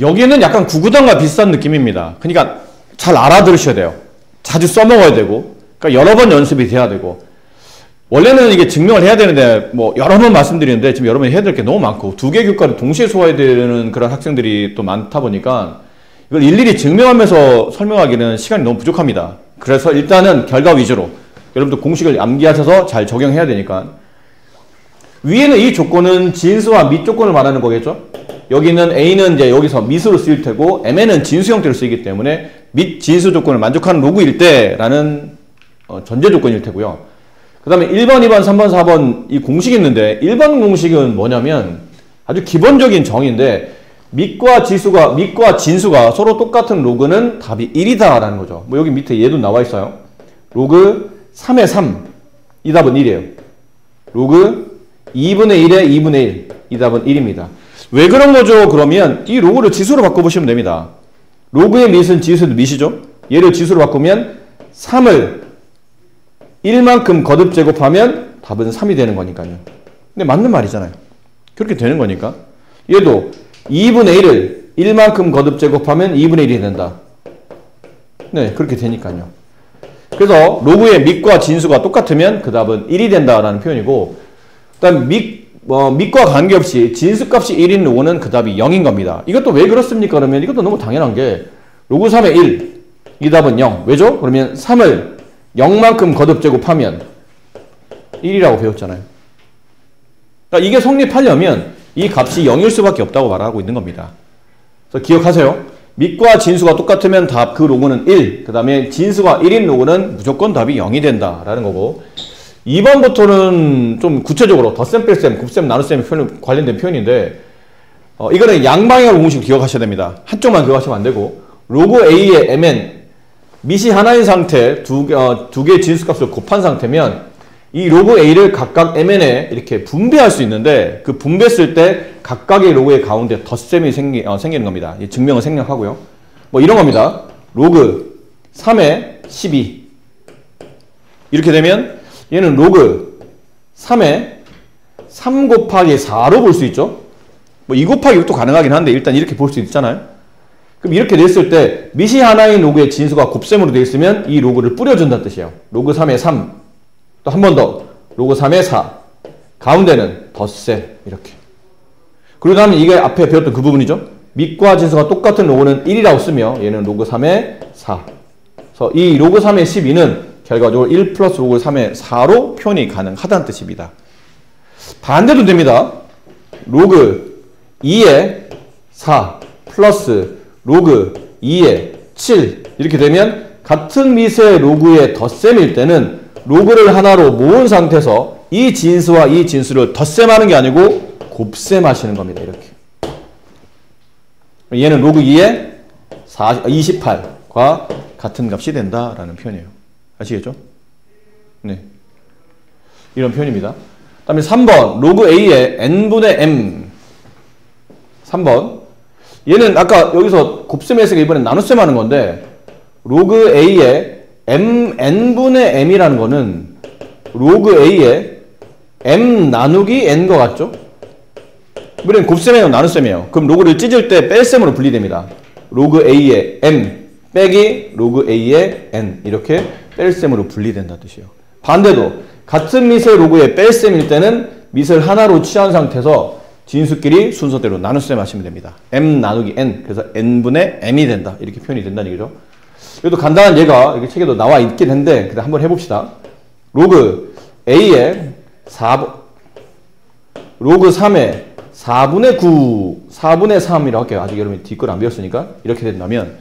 여기는 약간 구구단과 비슷한 느낌입니다. 그러니까 잘 알아들으셔야 돼요. 자주 써먹어야 되고, 그러니까 여러 번 연습이 돼야 되고. 원래는 이게 증명을 해야 되는데 뭐 여러 번 말씀드리는데 지금 여러분이 해야 될 게 너무 많고 두 개 교과를 동시에 소화해야 되는 그런 학생들이 또 많다 보니까 이걸 일일이 증명하면서 설명하기는 시간이 너무 부족합니다. 그래서 일단은 결과 위주로 여러분들 공식을 암기하셔서 잘 적용해야 되니까. 위에는 이 조건은 진수와 및 조건을 말하는 거겠죠. 여기는 A는 이제 여기서 밑으로 쓰일 테고 M에는 진수 형태로 쓰이기 때문에 및 진수 조건을 만족하는 로그일 때라는 전제 조건일 테고요. 그 다음에 1번, 2번, 3번, 4번 이 공식이 있는데 1번 공식은 뭐냐면 아주 기본적인 정의인데 밑과 진수가 서로 똑같은 로그는 답이 1이다 라는 거죠. 뭐 여기 밑에 얘도 나와 있어요. 로그 3의 3 이 답은 1이에요. 로그 2분의 1의 2분의 1 이 답은 1입니다. 왜 그런 거죠? 그러면 이 로그를 지수로 바꿔보시면 됩니다. 로그의 밑은 지수도 밑이죠. 얘를 지수로 바꾸면 3을 1만큼 거듭 제곱하면 답은 3이 되는 거니까요. 근데 맞는 말이잖아요. 그렇게 되는 거니까. 얘도 2분의 1을 1만큼 거듭 제곱하면 2분의 1이 된다. 네, 그렇게 되니까요. 그래서 로그의 밑과 진수가 똑같으면 그 답은 1이 된다라는 표현이고, 그 다음 밑과 관계없이 진수값이 1인 로그는 그 답이 0인 겁니다. 이것도 왜 그렇습니까? 그러면 이것도 너무 당연한 게 로그 3의 1, 이 답은 0. 왜죠? 그러면 3을 0만큼 거듭 제곱하면 1이라고 배웠잖아요. 그러니까 이게 성립하려면 이 값이 0일 수밖에 없다고 말하고 있는 겁니다. 그래서 기억하세요. 밑과 진수가 똑같으면 답 그 로그는 1, 그 다음에 진수가 1인 로그는 무조건 답이 0이 된다라는 거고, 2번부터는 좀 구체적으로 덧셈, 뺄셈, 곱셈, 나눗셈 관련된 표현인데 이거는 양방향으로 공식을 기억하셔야 됩니다. 한쪽만 기억하시면 안 되고, 로그 A의 mn 밑이 하나인 상태 두 개의 진수값을 곱한 상태면 이 로그 A를 각각 mn에 이렇게 분배할 수 있는데 그 분배했을 때 각각의 로그의 가운데 덧셈이 생기는 겁니다. 이 증명을 생략하고요. 뭐 이런 겁니다. 로그 3의 12 이렇게 되면 얘는 로그 3의 3 곱하기 4로 볼 수 있죠. 뭐 2 곱하기 6도 가능하긴 한데 일단 이렇게 볼 수 있잖아요. 그럼 이렇게 됐을 때 밑이 하나인 로그의 진수가 곱셈으로 되어 있으면 이 로그를 뿌려준다는 뜻이에요. 로그 3의 3, 또 한 번 더 로그 3의 4, 가운데는 덧셈 이렇게. 그리고 다음에 이게 앞에 배웠던 그 부분이죠. 밑과 진수가 똑같은 로그는 1이라고 쓰며 얘는 로그 3의 4. 그래서 이 로그 3의 12는 결과적으로 1 플러스 로그 3의 4로 표현이 가능하다는 뜻입니다. 반대도 됩니다. 로그 2의 4 플러스 로그 2의 7 이렇게 되면 같은 밑의 로그의 덧셈일 때는 로그를 하나로 모은 상태에서 이 진수와 이 진수를 덧셈하는 게 아니고 곱셈하시는 겁니다. 이렇게. 얘는 로그 2의 28과 같은 값이 된다라는 표현이에요. 아시겠죠? 네. 이런 표현입니다. 그 다음에 3번 로그 A의 n분의 m 3번 얘는 아까 여기서 곱셈했으니까 이번엔 나눗셈 하는 건데 로그 A의 n분의 m이라는 거는 로그 A의 m 나누기 n과 같죠? 이번엔 곱셈이에요, 나눗셈이에요. 그럼 로그를 찢을 때 뺄셈으로 분리됩니다. 로그 A의 m 빼기 로그 A의 n 이렇게 뺄셈으로 분리된다는 뜻이에요. 반대도 같은 밑의 로그의 뺄셈일 때는 밑을 하나로 취한 상태에서 진수끼리 순서대로 나눗셈 하시면 됩니다. m 나누기 n 그래서 n분의 m이 된다 이렇게 표현이 된다는 얘기죠. 이것도 간단한 예가 이렇게 책에도 나와 있긴 한데 그냥 한번 해봅시다. 로그 A의 4, 로그 3의 4분의 9, 4분의 3이라고 할게요. 아직 여러분이 뒷걸 안 배웠으니까 이렇게 된다면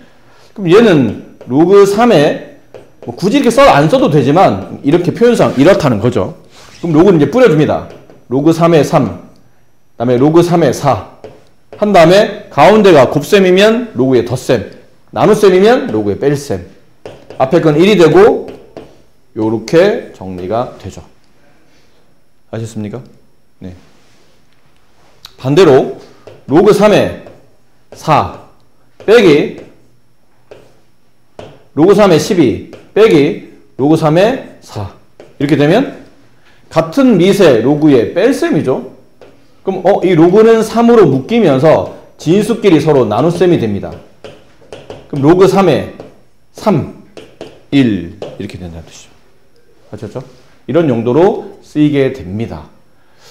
그럼 얘는 로그 3의 뭐 굳이 이렇게 안 써도 되지만 이렇게 표현상 이렇다는 거죠. 그럼 로그는 이제 뿌려줍니다. 로그 3의 3, 그 다음에 로그 3의 4 한 다음에 가운데가 곱셈이면 로그의 덧셈, 나눗셈이면 로그의 뺄셈. 앞에 건 1이 되고 요렇게 정리가 되죠. 아셨습니까? 네. 반대로 로그 3의 4 빼기 로그 3의 12 빼기 로그 3의 4 이렇게 되면 같은 밑의 로그의 뺄셈이죠. 그럼 이 로그는 3으로 묶이면서 진수끼리 서로 나눗셈이 됩니다. 그럼 로그 3에 3, 1 이렇게 된다는 뜻이죠. 아셨죠? 이런 용도로 쓰이게 됩니다.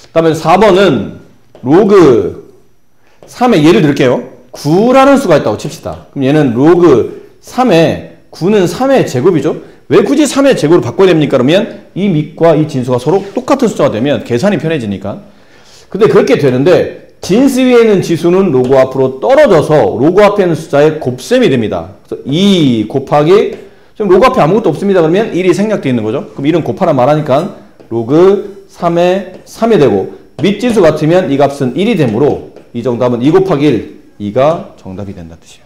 그 다음에 4번은 로그 3에 예를 들게요. 9라는 수가 있다고 칩시다. 그럼 얘는 로그 3에 9는 3의 제곱이죠. 왜 굳이 3의 제곱으로 바꿔야 됩니까? 그러면 이 밑과 이 진수가 서로 똑같은 숫자가 되면 계산이 편해지니까. 근데 그렇게 되는데 진수 위에 있는 지수는 로그 앞으로 떨어져서 로그 앞에 있는 숫자의 곱셈이 됩니다. 그래서 2 곱하기 지금 로그 앞에 아무것도 없습니다. 그러면 1이 생략되어 있는 거죠. 그럼 1은 곱하라 말하니까 로그 3에 3이 되고 밑지수 같으면 이 값은 1이 되므로 이 정답은 2 곱하기 1, 2가 정답이 된다는 뜻이에요.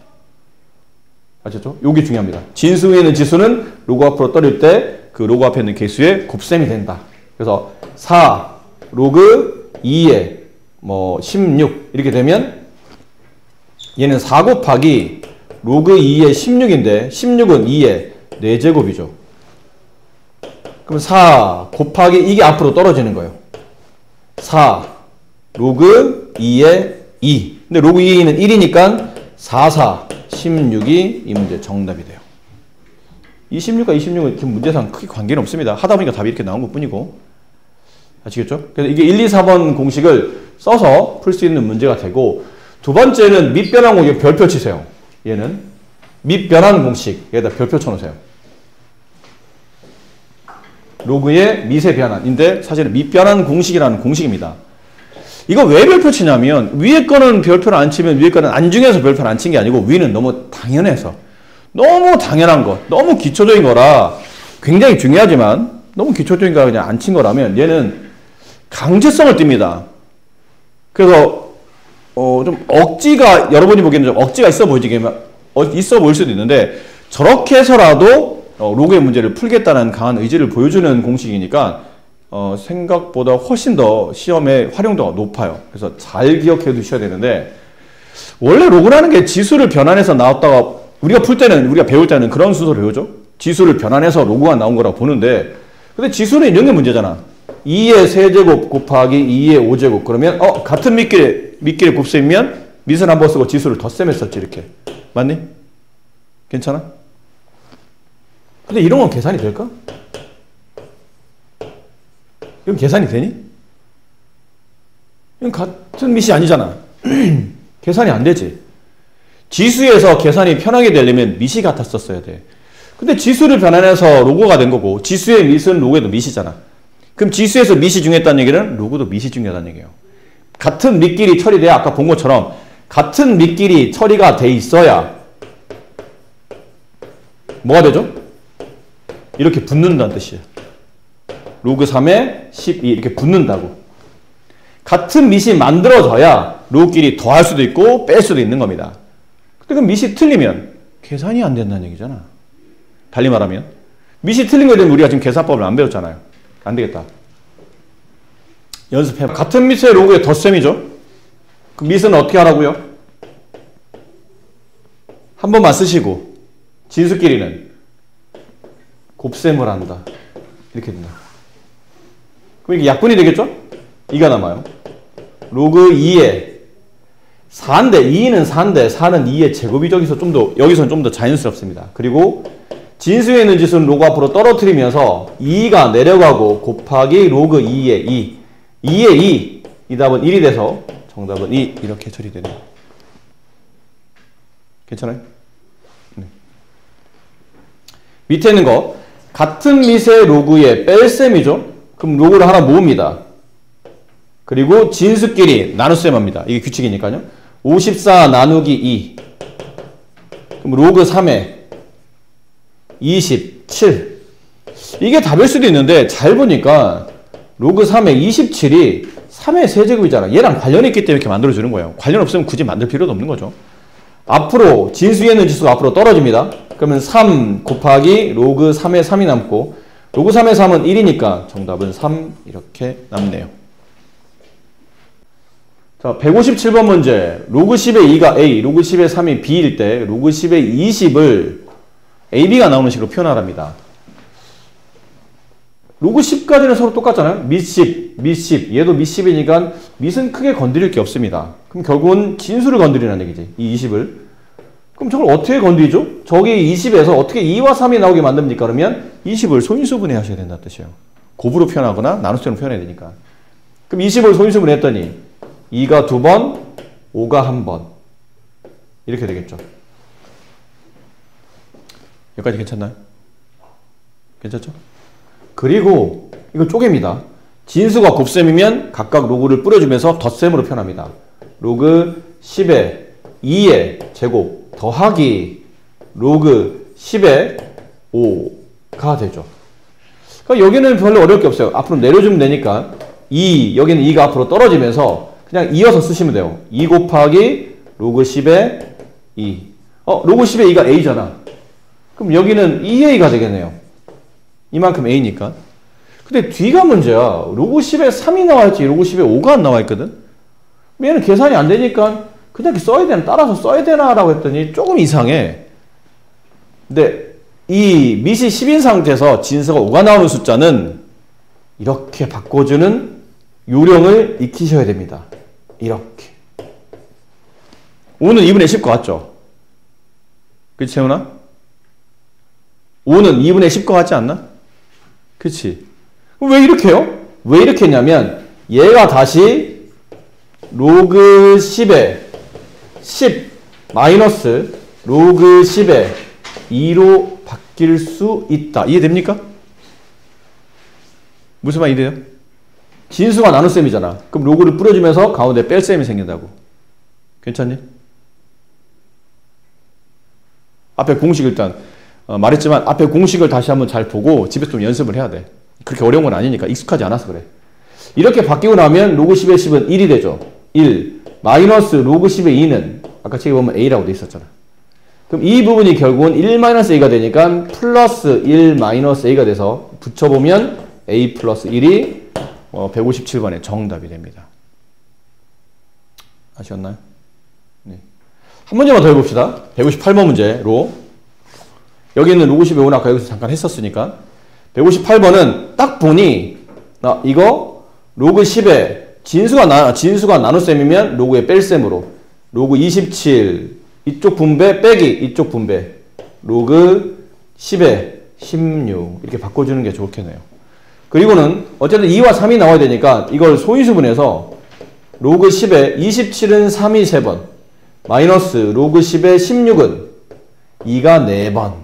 아셨죠? 요게 중요합니다. 진수 위에 있는 지수는 로그 앞으로 떨어질 때 그 로그 앞에 있는 개수의 곱셈이 된다. 그래서 4 로그 2에 16 이렇게 되면 얘는 4 곱하기 로그 2에 16인데 16은 2의 4제곱이죠. 그럼 4 곱하기 이게 앞으로 떨어지는 거예요. 4 로그 2에 2. 근데 로그 2는 1이니까 4, 4, 16이 이 문제 정답이 돼요. 26과 26은 지금 문제상 크게 관계는 없습니다. 하다 보니까 답이 이렇게 나온 것 뿐이고. 아시겠죠? 그래서 이게 1, 2, 4번 공식을 써서 풀 수 있는 문제가 되고, 두 번째는 밑변환 공식 별표 치세요. 얘는 밑변환 공식. 여기다 별표 쳐놓으세요. 로그의 미세 변환인데 사실은 밑변환 공식이라는 공식입니다. 이거 왜 별표 치냐면 위에 거는 별표를 안 치면 위에 거는 안중에서 별표를 안 친 게 아니고 위는 너무 당연해서 너무 당연한 거, 너무 기초적인 거라 굉장히 중요하지만 너무 기초적인 거라 그냥 안 친 거라면 얘는 강제성을 띱니다. 그래서 좀 억지가 여러분이 보기에는 좀 억지가 있어 보일 수도 있는데 저렇게 해서라도 로그의 문제를 풀겠다는 강한 의지를 보여주는 공식이니까 생각보다 훨씬 더 시험의 활용도가 높아요. 그래서 잘 기억해 두셔야 되는데 원래 로그라는 게 지수를 변환해서 나왔다가 우리가 배울 때는 그런 순서를 배우죠. 지수를 변환해서 로그가 나온 거라고 보는데 근데 지수는 이런 게 문제잖아. 2의 세제곱 곱하기 2의 5제곱 그러면 같은 밑끼리 곱셈이면 밑을 한번 쓰고 지수를 덧셈 했었지 이렇게. 맞니? 괜찮아? 근데 이런 건 계산이 될까? 이건 계산이 되니? 이건 같은 밑이 아니잖아. 계산이 안 되지. 지수에서 계산이 편하게 되려면 밑이 같았었어야 돼. 근데 지수를 변환해서 로그가 된 거고 지수의 밑은 로그에도 밑이잖아. 그럼 지수에서 밑이 중요했다는 얘기는 로그도 밑이 중요하다는 얘기예요. 같은 밑끼리 처리돼야 아까 본 것처럼 같은 밑끼리 처리가 돼 있어야 뭐가 되죠? 이렇게 붙는다는 뜻이에요. 로그 3에 12 이렇게 붙는다고. 같은 밑이 만들어져야 로그끼리 더할 수도 있고 뺄 수도 있는 겁니다. 근데 그 밑이 틀리면 계산이 안 된다는 얘기잖아. 달리 말하면 밑이 틀린 거에 대한 우리가 지금 계산법을 안 배웠잖아요. 안 되겠다. 연습해봐. 같은 밑의 로그의 덧셈이죠. 그 밑은 어떻게 하라고요? 한 번만 쓰시고 진수끼리는 곱셈을 한다. 이렇게 된다. 그럼 이게 약분이 되겠죠? 2가 남아요. 로그 2에 4인데 2는 4인데 4는 2의 제곱이 여기서는 좀 더 자연스럽습니다. 그리고 진수에 있는 지수는 로그 앞으로 떨어뜨리면서 2가 내려가고 곱하기 로그 2의 2 2의 2 이 답은 1이 돼서 정답은 2 이렇게 처리되네요. 괜찮아요? 네. 밑에 있는 거 같은 밑의 로그의 뺄셈이죠. 그럼 로그를 하나 모읍니다. 그리고 진수끼리 나눗셈 합니다. 이게 규칙이니까요. 54 나누기 2 그럼 로그 3에 27 이게 답일 수도 있는데 잘 보니까 로그 3에 27이 3의 세제곱이잖아. 얘랑 관련이 있기 때문에 이렇게 만들어주는 거예요. 관련 없으면 굳이 만들 필요도 없는 거죠. 앞으로 진수에 있는 지수가 앞으로 떨어집니다. 그러면 3 곱하기 로그 3에 3이 남고 로그 3에 3은 1이니까 정답은 3 이렇게 남네요. 자, 157번 문제. 로그 10의 2가 A, 로그 10의 3이 B일 때 로그 10의 20을 AB가 나오는 식으로 표현하랍니다. 로그 10까지는 서로 똑같잖아요. 밑 10, 밑 10. 얘도 밑 10이니까 밑은 크게 건드릴 게 없습니다. 그럼 결국은 진수를 건드리라는 얘기지. 이 20을. 그럼 저걸 어떻게 건드리죠? 저기 20에서 어떻게 2와 3이 나오게 만듭니까? 그러면 20을 소인수분해 하셔야 된다는 뜻이에요. 곱으로 표현하거나 나눗셈으로 표현해야 되니까. 그럼 20을 소인수분해 했더니 2가 2번, 5가 1번. 이렇게 되겠죠. 여기까지 괜찮나요? 괜찮죠? 그리고 이걸 쪼갭니다. 진수가 곱셈이면 각각 로그를 뿌려주면서 덧셈으로 표현합니다. 로그 10의 2의 제곱 더하기 로그 10의 5가 되죠. 그러니까 여기는 별로 어려울 게 없어요. 앞으로 내려주면 되니까 2, 여기는 2가 앞으로 떨어지면서 그냥 이어서 쓰시면 돼요. 2 곱하기 로그 10의 2. 로그 10의 2가 a잖아. 그럼 여기는 2a가 되겠네요. 이만큼 a니까. 근데 뒤가 문제야. 로그 10에 3이 나와있지 로그 10에 5가 안 나와있거든. 얘는 계산이 안 되니까 그냥 이렇게 써야 되나, 따라서 써야 되나 라고 했더니 조금 이상해. 근데 이 밑이 10인 상태에서 진수가 5가 나오는 숫자는 이렇게 바꿔주는 요령을 익히셔야 됩니다. 이렇게. 5는 2분의 10 같죠? 그치, 세훈아? 5는 2분의 10과 같지 않나? 그치? 왜 이렇게 해요? 왜 이렇게 했냐면 얘가 다시 로그 10에 10 마이너스 로그 10에 2로 바뀔 수 있다. 이해됩니까? 무슨 말 이해돼요? 진수가 나눗셈이잖아. 그럼 로그를 뿌려주면서 가운데 뺄셈이 생긴다고. 괜찮니? 앞에 공식 일단 말했지만 앞에 공식을 다시 한번 잘 보고 집에서 좀 연습을 해야 돼. 그렇게 어려운 건 아니니까 익숙하지 않아서 그래. 이렇게 바뀌고 나면 로그 10의 10은 1이 되죠. 1 마이너스 로그 10의 2는 아까 책에 보면 a라고 돼 있었잖아. 그럼 이 부분이 결국은 1-a가 되니까 플러스 1-a가 돼서 붙여보면 a 플러스 1이 157번의 정답이 됩니다. 아시겠나요? 네. 한 문제만 더 해봅시다. 158번 문제로. 여기는 로그 10의 5는 아까 여기서 잠깐 했었으니까 158번은 딱 보니 이거 로그 10의 진수가 나눗셈이면 로그의 뺄셈으로 로그 27 이쪽 분배 빼기 이쪽 분배 로그 10의 16 이렇게 바꿔주는 게 좋겠네요. 그리고는 어쨌든 2와 3이 나와야 되니까 이걸 소인수분해서 로그 10의 27은 3이 3번 마이너스 로그 10의 16은 2가 4번.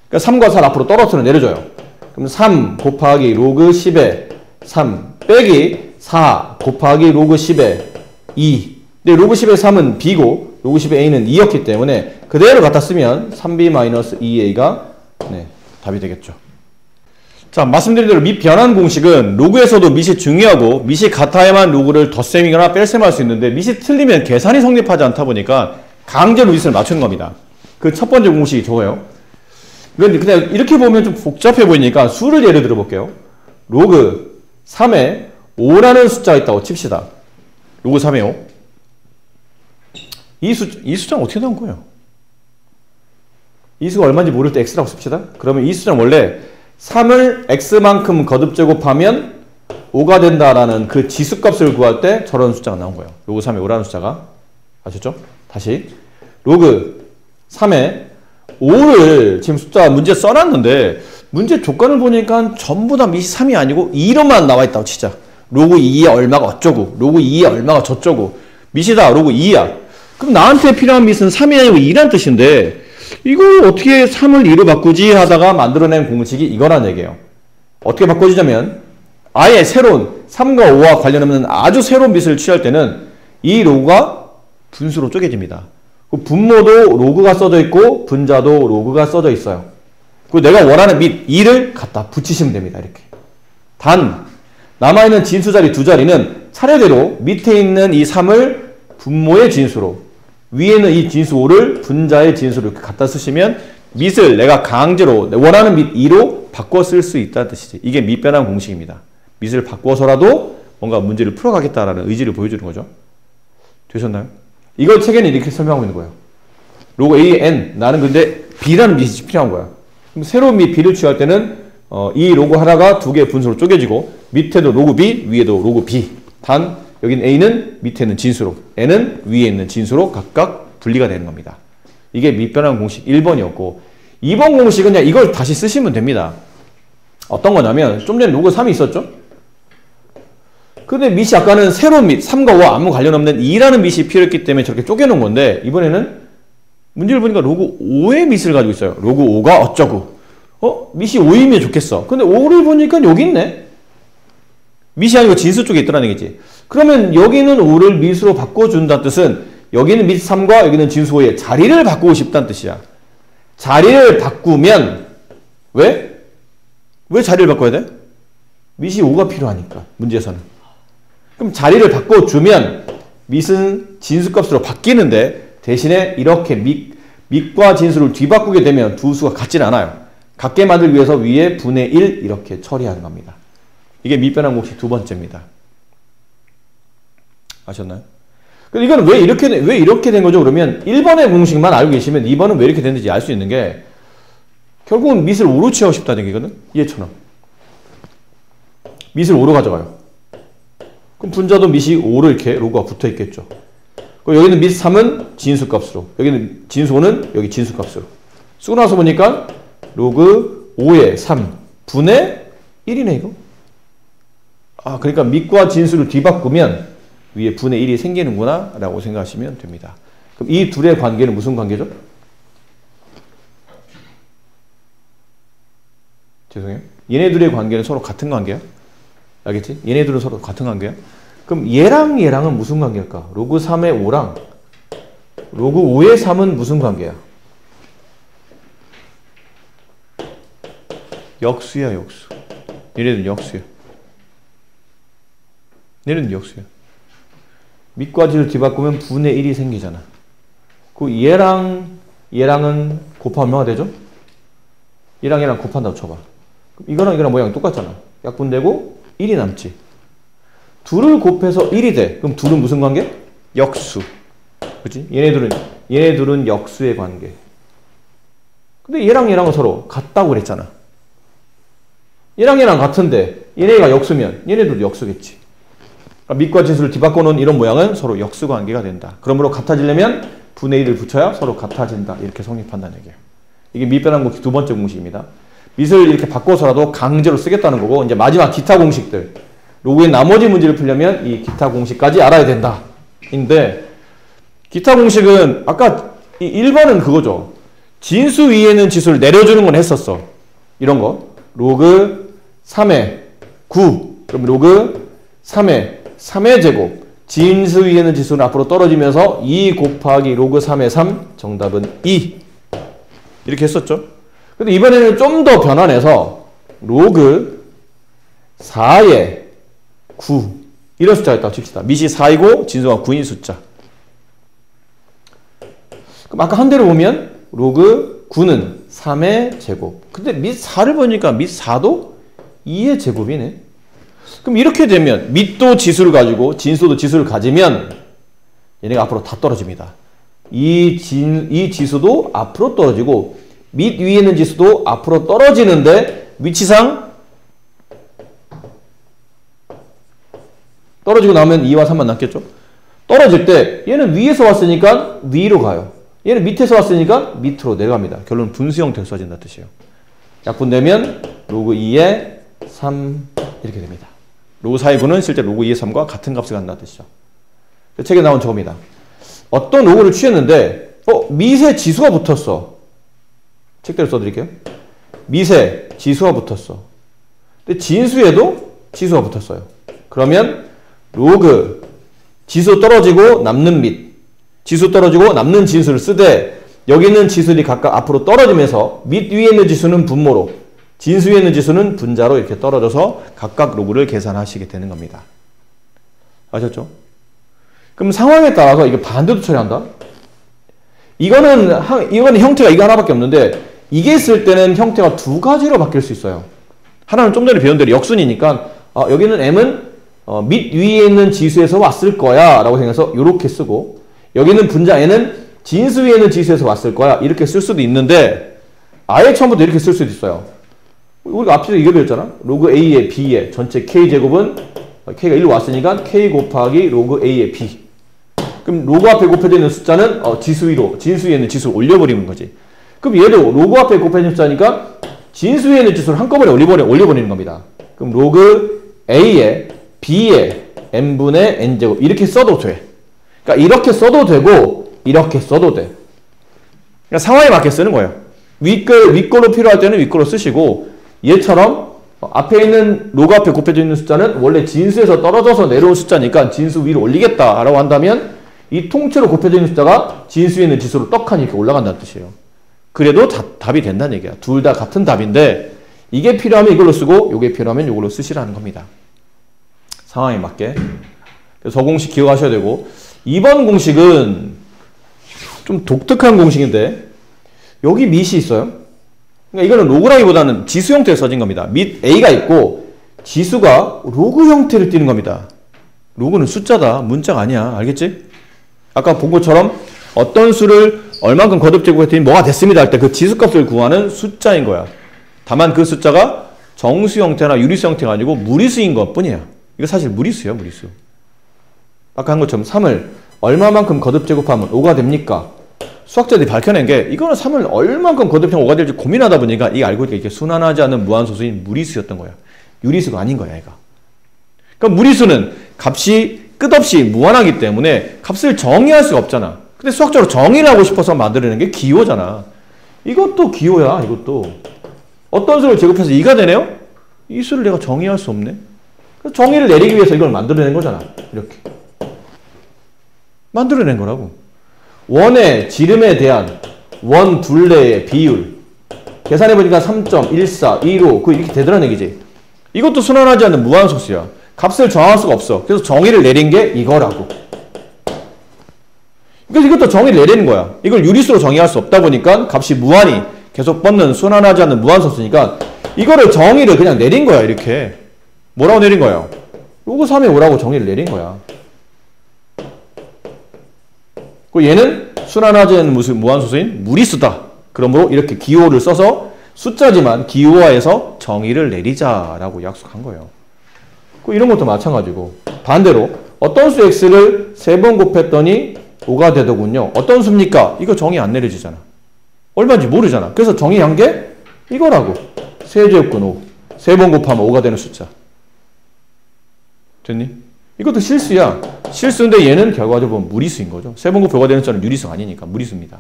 그러니까 3과 4를 앞으로 떨어뜨려 내려줘요. 그럼 3 곱하기 로그 10의 3 빼기 4 곱하기 로그 10의 2. 근데 로그 10의 3은 b고 로그 10의 a는 2였기 때문에 그대로 갖다 쓰면 3b-2a가 답이 되겠죠. 자, 말씀드린 대로 밑 변환 공식은 로그에서도 밑이 중요하고 밑이 같아야만 로그를 덧셈이거나 뺄셈할 수 있는데 밑이 틀리면 계산이 성립하지 않다 보니까 강제로 밑을 맞추는 겁니다. 그 첫 번째 공식이 저거예요. 그런데 그냥 이렇게 보면 좀 복잡해 보이니까 수를 예를 들어 볼게요. 로그 3에 5라는 숫자가 있다고 칩시다. 로그 3에 5. 이 숫자는 어떻게 나온 거예요? 이 수가 얼마인지 모를 때 x라고 씁시다. 그러면 이 숫자는 원래 3을 x만큼 거듭 제곱하면 5가 된다라는 그 지수값을 구할 때 저런 숫자가 나온 거예요. 로그 3에 5라는 숫자가. 아셨죠? 다시. 로그 3에 5를 지금 숫자 문제 써놨는데 문제 조건을 보니까 전부 다 밑이 3이 아니고 2로만 나와 있다고 치자. 로그 2에 얼마가 어쩌고 로그 2에 얼마가 저쩌고 밑이다 로그 2야. 그럼 나한테 필요한 밑은 3이 아니고 2란 뜻인데 이걸 어떻게 3을 2로 바꾸지 하다가 만들어낸 공식이 이거란 얘기예요. 어떻게 바꿔주자면 아예 새로운 3과 5와 관련 없는 아주 새로운 밑을 취할 때는 이 로그가 분수로 쪼개집니다. 그 분모도 로그가 써져 있고 분자도 로그가 써져 있어요. 그리고 내가 원하는 밑 2를 갖다 붙이시면 됩니다. 이렇게. 단 남아있는 진수 자리 두 자리는 차례대로 밑에 있는 이 3을 분모의 진수로 위에는 이 진수 5를 분자의 진수로 이렇게 갖다 쓰시면 밑을 내가 강제로 원하는 밑 2로 바꿔 쓸 수 있다는 뜻이지. 이게 밑변환 공식입니다. 밑을 바꿔서라도 뭔가 문제를 풀어가겠다라는 의지를 보여주는 거죠. 되셨나요? 이걸 책에는 이렇게 설명하고 있는 거예요. 로그 a, n. 나는 근데 b라는 밑이 필요한 거야. 그럼 새로운 밑 b를 취할 때는 이 로그 하나가 두 개의 분수로 쪼개지고 밑에도 로그 B, 위에도 로그 B. 단 여긴 A는 밑에 있는 진수로, N은 위에 있는 진수로 각각 분리가 되는 겁니다. 이게 밑변환 공식 1번이었고 2번 공식은 그냥 이걸 다시 쓰시면 됩니다. 어떤 거냐면 좀 전에 로그 3이 있었죠? 근데 밑이 아까는 세로운 밑, 3과 5와 아무 관련 없는 2라는 밑이 필요했기 때문에 저렇게 쪼개놓은 건데 이번에는 문제를 보니까 로그 5의 밑을 가지고 있어요. 로그 5가 어쩌고 밑이 5이면 좋겠어. 근데 5를 보니까 여기 있네. 밑이 아니고 진수 쪽에 있더라는 얘기지. 그러면 여기는 5를 밑으로 바꿔준다는 뜻은 여기는 밑 3과 여기는 진수 5의 자리를 바꾸고 싶다는 뜻이야. 자리를 바꾸면 왜? 왜 자리를 바꿔야 돼? 밑이 5가 필요하니까 문제에서는. 그럼 자리를 바꿔주면 밑은 진수값으로 바뀌는데 대신에 이렇게 밑과 진수를 뒤바꾸게 되면 두 수가 같진 않아요. 같게 만들기 위해서 위에 분의 1 이렇게 처리하는 겁니다. 이게 밑변환 공식 두 번째입니다. 아셨나요? 이건 왜 이렇게 된 거죠? 그러면 1번의 공식만 알고 계시면 2번은 왜 이렇게 됐는지 알 수 있는 게 결국은 밑을 5로 취하고 싶다는 얘기거든? 얘처럼. 밑을 5로 가져가요. 그럼 분자도 밑이 5로 이렇게 로그가 붙어 있겠죠. 그리고 여기는 밑 3은 진수값으로, 여기는 진수 5는 여기 진수값으로. 쓰고 나서 보니까 로그 5의 3 분의 1이네 이거. 그러니까 밑과 진수를 뒤바꾸면 위에 분의 1이 생기는구나 라고 생각하시면 됩니다. 그럼 이 둘의 관계는 무슨 관계죠? 죄송해요. 얘네들의 관계는 서로 같은 관계야? 알겠지? 얘네들은 서로 같은 관계야? 그럼 얘랑 얘랑은 무슨 관계일까? 로그 3의 5랑 로그 5의 3은 무슨 관계야? 역수야, 역수. 얘네들은 역수야. 얘네들은 역수야. 밑과 진을 뒤바꾸면 분의 1이 생기잖아. 그 얘랑은 곱하면 뭐가 되죠? 얘랑 얘랑 곱한다고 쳐봐. 이거랑 이거랑 모양이 똑같잖아. 약분되고 1이 남지. 둘을 곱해서 1이 돼. 그럼 둘은 무슨 관계? 역수. 그치? 얘네들은 역수의 관계. 근데 얘랑 얘랑은 서로 같다고 그랬잖아. 얘랑 얘랑 같은데 얘네가 역수면 얘네들도 역수겠지. 밑과 진수를 뒤바꿔 놓은 이런 모양은 서로 역수 관계가 된다. 그러므로 같아지려면 분의 1을 붙여야 서로 같아진다. 이렇게 성립한다는 얘기예요. 이게 밑변환 공식 두 번째 공식입니다. 밑을 이렇게 바꿔서라도 강제로 쓰겠다는 거고 이제 마지막 기타 공식들. 로그의 나머지 문제를 풀려면 이 기타 공식까지 알아야 된다. 인데 기타 공식은 아까 1번은 그거죠. 진수 위에 있는 지수를 내려주는 건 했었어. 이런 거. 로그 3의 9. 그럼 로그 3의 제곱. 진수 위에 있는 지수는 앞으로 떨어지면서 2 곱하기 로그 3의 3. 정답은 2. 이렇게 했었죠. 근데 이번에는 좀 더 변환해서 로그 4의 9 이런 숫자가 있다고 칩시다. 밑이 4이고 진수가 9인 숫자. 그럼 아까 한 대로 보면 로그 9는 3의 제곱. 근데 밑 4를 보니까 밑 4도 2의 제곱이네. 그럼 이렇게 되면 밑도 지수를 가지고 진수도 지수를 가지면 얘네가 앞으로 다 떨어집니다. 이 지수도 앞으로 떨어지고 밑 위에 있는 지수도 앞으로 떨어지는데 위치상 떨어지고 나면 2와 3만 남겠죠? 떨어질 때 얘는 위에서 왔으니까 위로 가요. 얘는 밑에서 왔으니까 밑으로 내려갑니다. 결론은 분수 형태로 써진다는 뜻이에요. 약분되면 로그 2의 3 이렇게 됩니다. 로그 4의 9는 실제 로그 2의 3과 같은 값을 갖는다는 뜻이죠. 책에 나온 저겁니다. 어떤 로그를 취했는데 밑에 지수가 붙었어. 책대로 써드릴게요. 밑에 지수가 붙었어. 근데 진수에도 지수가 붙었어요. 그러면 로그 지수 떨어지고 남는 밑, 지수 떨어지고 남는 진수를 쓰되 여기 있는 지수들이 각각 앞으로 떨어지면서 밑 위에 있는 지수는 분모로, 진수 위에 있는 지수는 분자로 이렇게 떨어져서 각각 로그를 계산하시게 되는 겁니다. 아셨죠? 그럼 상황에 따라서 이거 반대도 처리한다? 이거는 형태가 이거 하나밖에 없는데 이게 있을 때는 형태가 두 가지로 바뀔 수 있어요. 하나는 좀 전에 배운 대로 역순이니까 여기는 m은 밑 위에 있는 지수에서 왔을 거야 라고 생각해서 이렇게 쓰고 여기는 분자 n은 진수 위에 있는 지수에서 왔을 거야 이렇게 쓸 수도 있는데 아예 처음부터 이렇게 쓸 수도 있어요. 우리가 앞에서 이거 배웠잖아. 로그 A의 B의 전체 K제곱은 K가 1로 왔으니까 K 곱하기 로그 A의 B. 그럼 로그 앞에 곱해져 있는 숫자는 지수 위로, 진수 위에 있는 지수를 올려버리는 거지. 그럼 얘도 로그 앞에 곱해져 있는 숫자니까 진수 위에 있는 지수를 한꺼번에 올려버리는 겁니다. 그럼 로그 A의 B의 n분의 n제곱 이렇게 써도 돼. 그러니까 이렇게 써도 되고 이렇게 써도 돼. 그러니까 상황에 맞게 쓰는 거예요. 윗걸로 필요할 때는 윗걸로 쓰시고 얘처럼 앞에 있는 로그 앞에 곱해져 있는 숫자는 원래 진수에서 떨어져서 내려온 숫자니까 진수 위로 올리겠다라고 한다면 이 통째로 곱해져 있는 숫자가 진수에 있는 지수로 떡하니 이렇게 올라간다는 뜻이에요. 그래도 답이 된다는 얘기야. 둘 다 같은 답인데 이게 필요하면 이걸로 쓰고 이게 필요하면 이걸로 쓰시라는 겁니다. 상황에 맞게. 그래서 저 공식 기억하셔야 되고 2번 공식은 좀 독특한 공식인데 여기 밑이 있어요. 그러니까 이거는 로그라기보다는 지수 형태로 써진 겁니다. 밑 A가 있고 지수가 로그 형태를 띠는 겁니다. 로그는 숫자다. 문자가 아니야. 알겠지? 아까 본 것처럼 어떤 수를 얼만큼 거듭제곱했더니 뭐가 됐습니다 할 때 그 지수값을 구하는 숫자인 거야. 다만 그 숫자가 정수 형태나 유리수 형태가 아니고 무리수인 것 뿐이야. 이거 사실 무리수야, 무리수. 아까 한 것처럼 3을 얼마만큼 거듭제곱하면 5가 됩니까? 수학자들이 밝혀낸 게 이거는 3을 얼만큼 거듭하면 5가 될지 고민하다 보니까 이게 알고 보니까 이게 순환하지 않는 무한소수인 무리수였던 거야. 유리수가 아닌 거야, 얘가. 그러니까 무리수는 값이 끝없이 무한하기 때문에 값을 정의할 수가 없잖아. 근데 수학적으로 정의를 하고 싶어서 만들어내는 게 기호잖아. 이것도 기호야, 이것도. 어떤 수를 제곱해서 2가 되네요? 이 수를 내가 정의할 수 없네. 그래서 정의를 내리기 위해서 이걸 만들어낸 거잖아. 이렇게. 만들어낸 거라고. 원의 지름에 대한 원 둘레의 비율. 계산해보니까 3.1425 이렇게 되더란 얘기지. 이것도 순환하지 않는 무한소수야. 값을 정할 수가 없어. 그래서 정의를 내린 게 이거라고. 그래서 이것도 정의를 내리는 거야. 이걸 유리수로 정의할 수 없다 보니까 값이 무한히 계속 뻗는 순환하지 않는 무한소수니까 이거를 정의를 그냥 내린 거야. 이렇게. 뭐라고 내린 거야? 로그 3에 5라고 정의를 내린 거야. 그리고 얘는 순환하지 않는 무한소수인 무리수다. 그러므로 이렇게 기호를 써서 숫자지만 기호화해서 정의를 내리자라고 약속한 거예요. 이런 것도 마찬가지고 반대로 어떤 수 x를 3번 곱했더니 5가 되더군요. 어떤 수입니까? 이거 정의 안 내려지잖아. 얼마인지 모르잖아. 그래서 정의한 게 이거라고. 세제곱근 5. 3번 곱하면 5가 되는 숫자. 됐니? 이것도 실수야. 실수인데 얘는 결과적으로 보면 무리수인 거죠. 3번 곱해 5가 되는 숫자는 유리수가 아니니까 무리수입니다.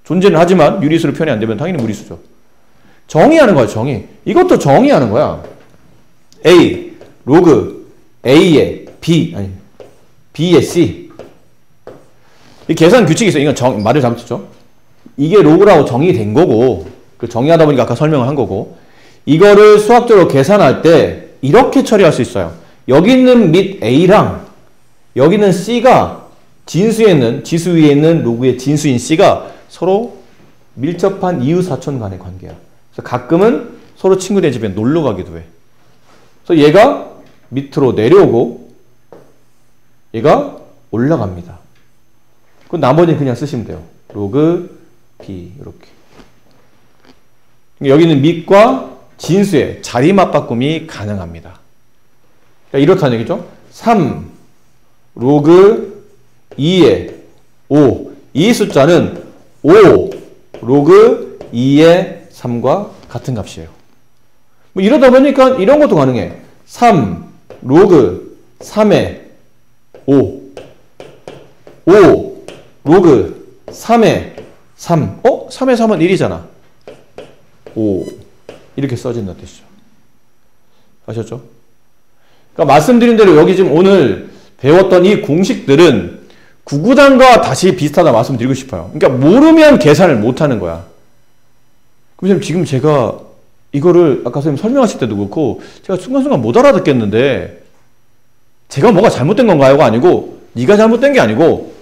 존재는 하지만 유리수로 표현이 안 되면 당연히 무리수죠. 정의하는 거야, 정의. 이것도 정의하는 거야. A, 로그, A의 B, 아니, B의 C. 이 계산 규칙이 있어요. 이건 말을 잘못했죠. 이게 로그라고 정의된 거고, 그 정의하다 보니까 아까 설명을 한 거고, 이거를 수학적으로 계산할 때 이렇게 처리할 수 있어요. 여기 있는 밑 A랑 여기 있는 C가 진수에 있는, 지수 위에 있는 로그의 진수인 C가 서로 밀접한 이웃사촌 간의 관계야. 그래서 가끔은 서로 친구네 집에 놀러 가기도 해. 그래서 얘가 밑으로 내려오고 얘가 올라갑니다. 그 나머지는 그냥 쓰시면 돼요. 로그 B 이렇게. 여기는 밑과 진수의 자리 맞바꿈이 가능합니다. 그러니까 이렇다는 얘기죠. 3 로그 2의 5. 이 숫자는 5 로그 2의 3과 같은 값이에요. 뭐 이러다 보니까 이런 것도 가능해. 3 로그 3의 5 5 로그 3의 3 3의 3은 1이잖아. 5 이렇게 써진다는 뜻이죠. 아셨죠? 그러니까 말씀드린 대로 여기 지금 오늘 배웠던 이 공식들은 구구단과 다시 비슷하다 말씀드리고 싶어요. 그러니까 모르면 계산을 못하는 거야. 그럼 지금 제가 이거를 아까 선생님 설명하실 때도 그렇고 제가 순간순간 못 알아듣겠는데 제가 뭐가 잘못된 건가요가 아니고 네가 잘못된 게 아니고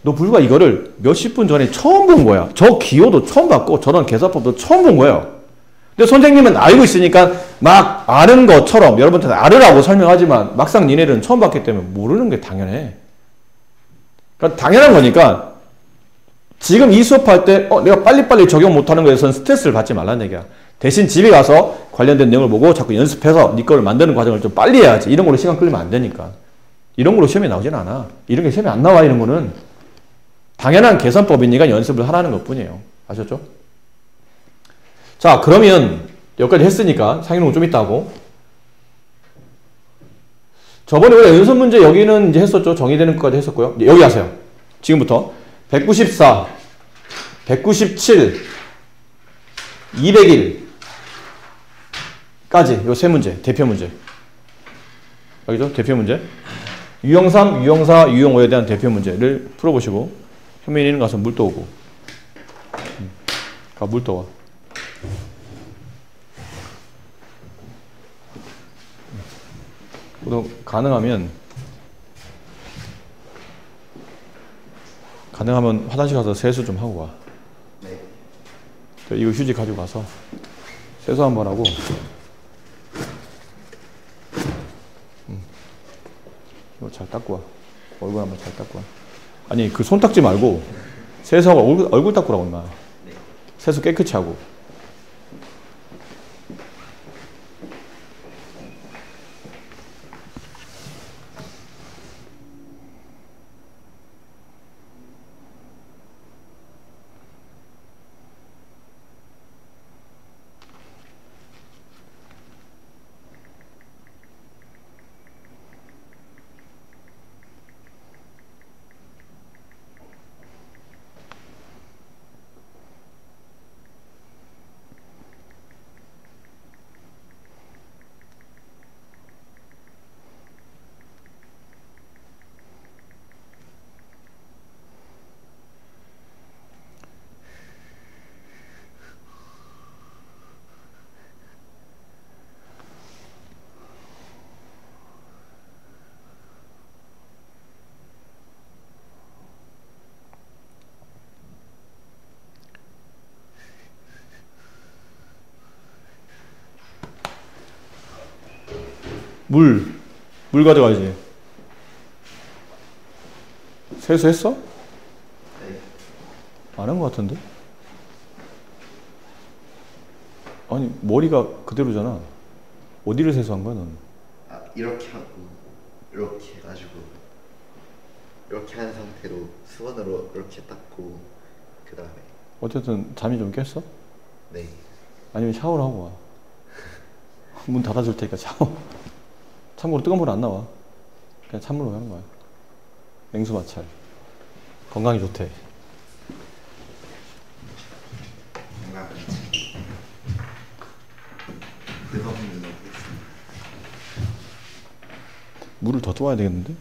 너 불과 이거를 몇십 분 전에 처음 본 거야. 저 기호도 처음 봤고 저런 계산법도 처음 본 거예요. 근데 선생님은 알고 있으니까 막 아는 것처럼 여러분한테 알으라고 설명하지만 막상 니네들은 처음 봤기 때문에 모르는 게 당연해. 그러니까 당연한 거니까 지금 이 수업할 때 내가 빨리빨리 적용 못하는 거에선 스트레스를 받지 말라는 얘기야. 대신 집에 가서 관련된 내용을 보고 자꾸 연습해서 네 거를 만드는 과정을 좀 빨리 해야지. 이런 걸로 시간 끌리면 안 되니까. 이런 걸로 시험에 나오진 않아. 이런 게 시험에 안 나와. 이런 거는 당연한 계산법이니까 연습을 하라는 것 뿐이에요. 아셨죠? 자, 그러면 여기까지 했으니까 상위는 좀 있다 하고, 저번에 우리가 연습 문제 여기는 이제 했었죠. 정의되는 것까지 했었고요. 여기 하세요. 지금부터 194, 197, 201까지 요 세 문제, 대표 문제. 여기죠? 대표 문제. 유형 3, 유형 4, 유형 5에 대한 대표 문제를 풀어보시고, 현민이는 가서 물 떠오고. 가 물 떠와. 가능하면 화장실 가서 세수 좀 하고 와. 네. 이거 휴지 가지고 가서 세수 한번 하고. 이거 잘 닦고 와. 얼굴 한번 잘 닦고 와. 아니 그 손 닦지 말고 세수하고 얼굴 닦으라고 임마. 네. 세수 깨끗이 하고. 물 가져가야지. 세수했어? 네. 안 한 것 같은데? 아니 머리가 그대로잖아. 어디를 세수한 거야 너는? 아, 이렇게 하고 이렇게 해가지고 이렇게 한 상태로 수건으로 이렇게 닦고 그 다음에 어쨌든 잠이 좀 깼어? 네. 아니면 샤워를 하고 와. 문 닫아줄 테니까 샤워. 참고로 뜨거운 물 안 나와. 그냥 찬물로 하는 거야. 냉수 마찰. 건강에 좋대. 물을 더 떠와야 되겠는데?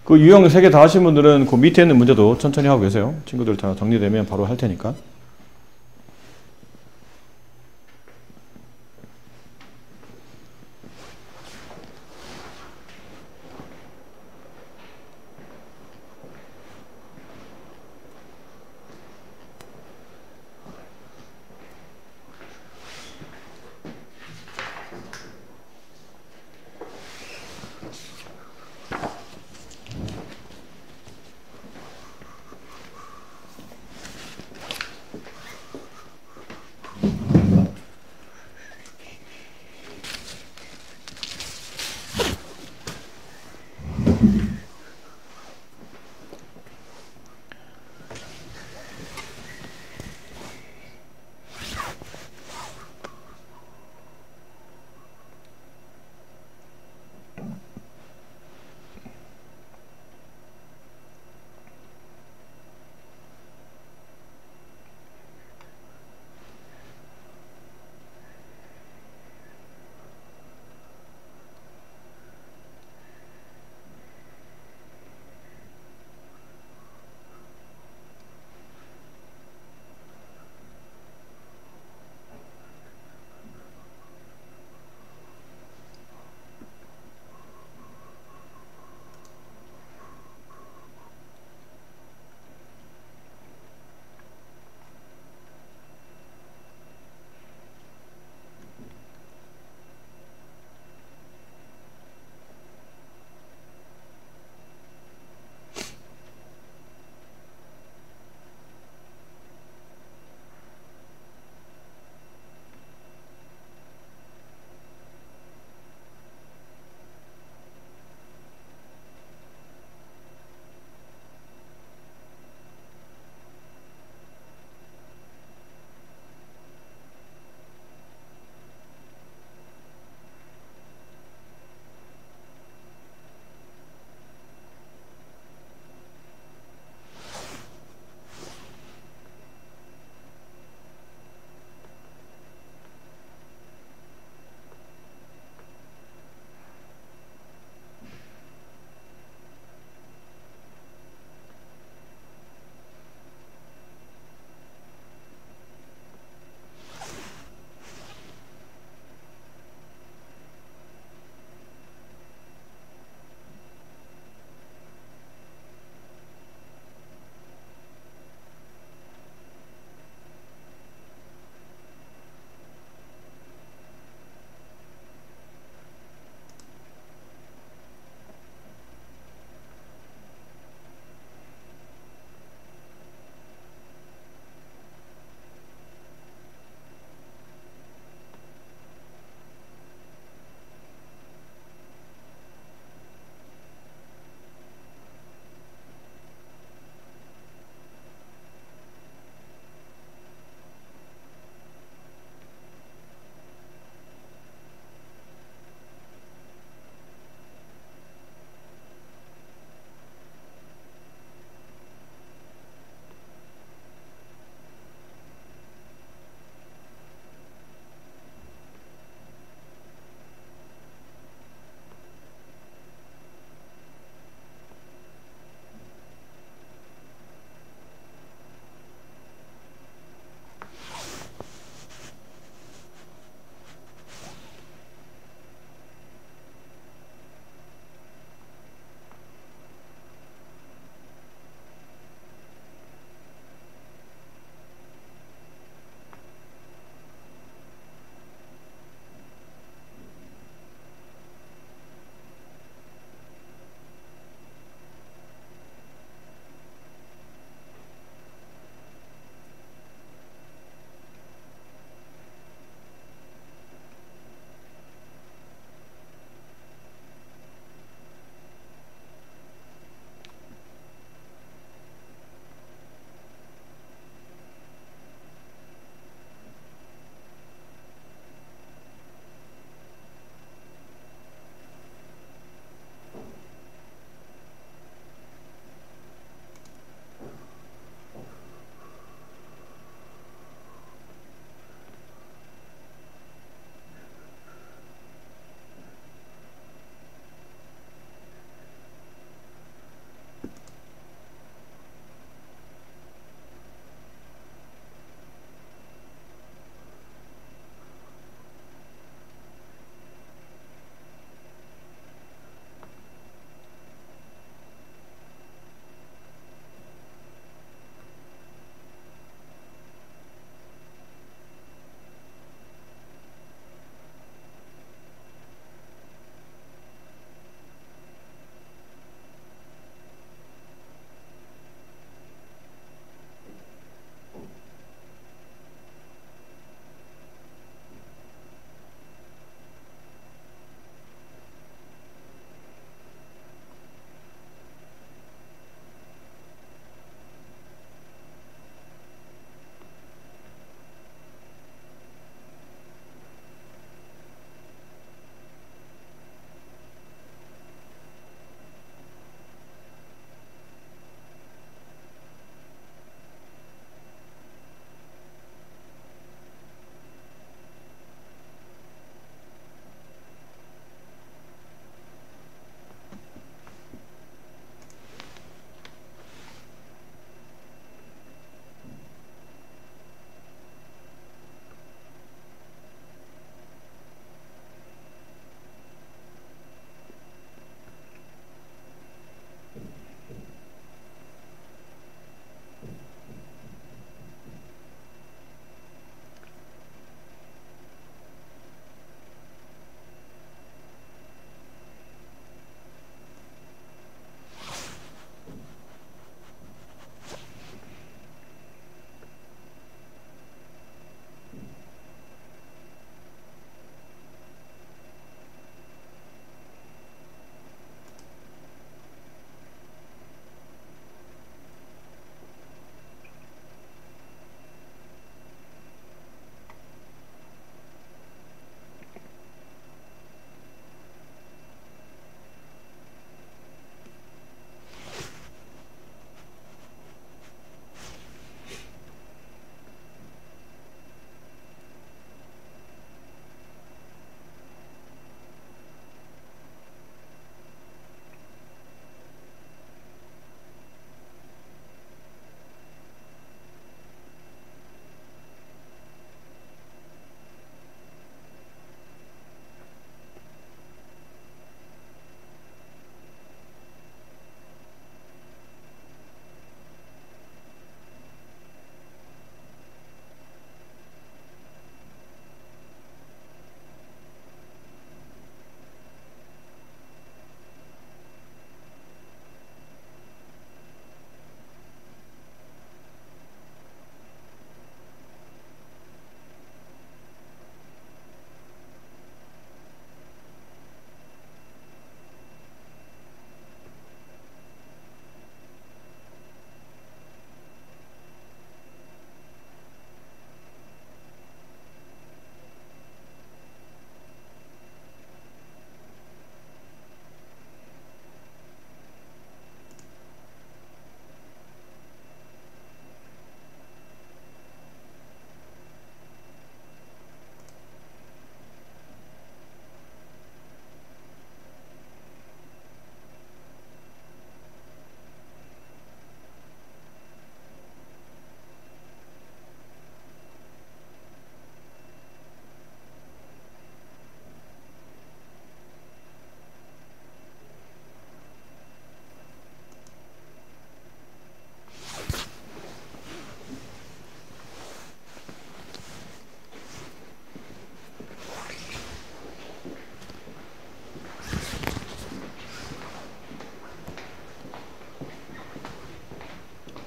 그 유형 3개 다 하신 분들은 그 밑에 있는 문제도 천천히 하고 계세요. 친구들 다 정리되면 바로 할 테니까.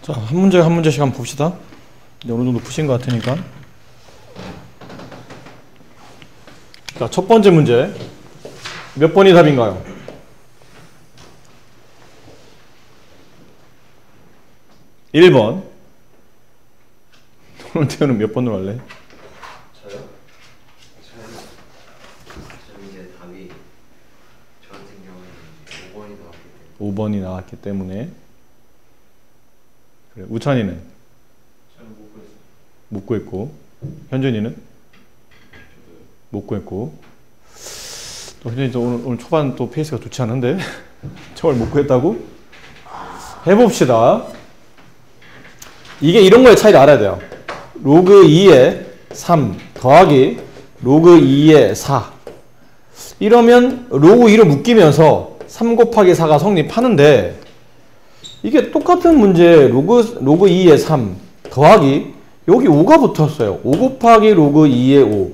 자, 한 문제 한 문제씩 한번 봅시다. 이제 어느 정도 푸신 것 같으니까. 자, 첫 번째 문제. 몇 번이 답인가요? 일 번. 오늘 태우는 몇 번으로 할래? 저요? 저는 이제 답이 저 같은 경우에는 5번이 나왔기 때문에 5번이 나왔기 때문에. 그래. 우찬이는? 저는 못 구했어요. 못 구했고. 현준이는? 못 구했고. 또 현준이 또 오늘 초반 또 페이스가 좋지 않은데? 저걸 못 구했다고? 해봅시다. 이게 이런 거의 차이를 알아야 돼요. 로그 2에 3 더하기 로그 2에 4. 이러면 로그 2로 묶이면서 3 곱하기 4가 성립하는데, 이게 똑같은 문제 로그 2에 3 더하기 여기 5가 붙었어요. 5 곱하기 로그 2에 5.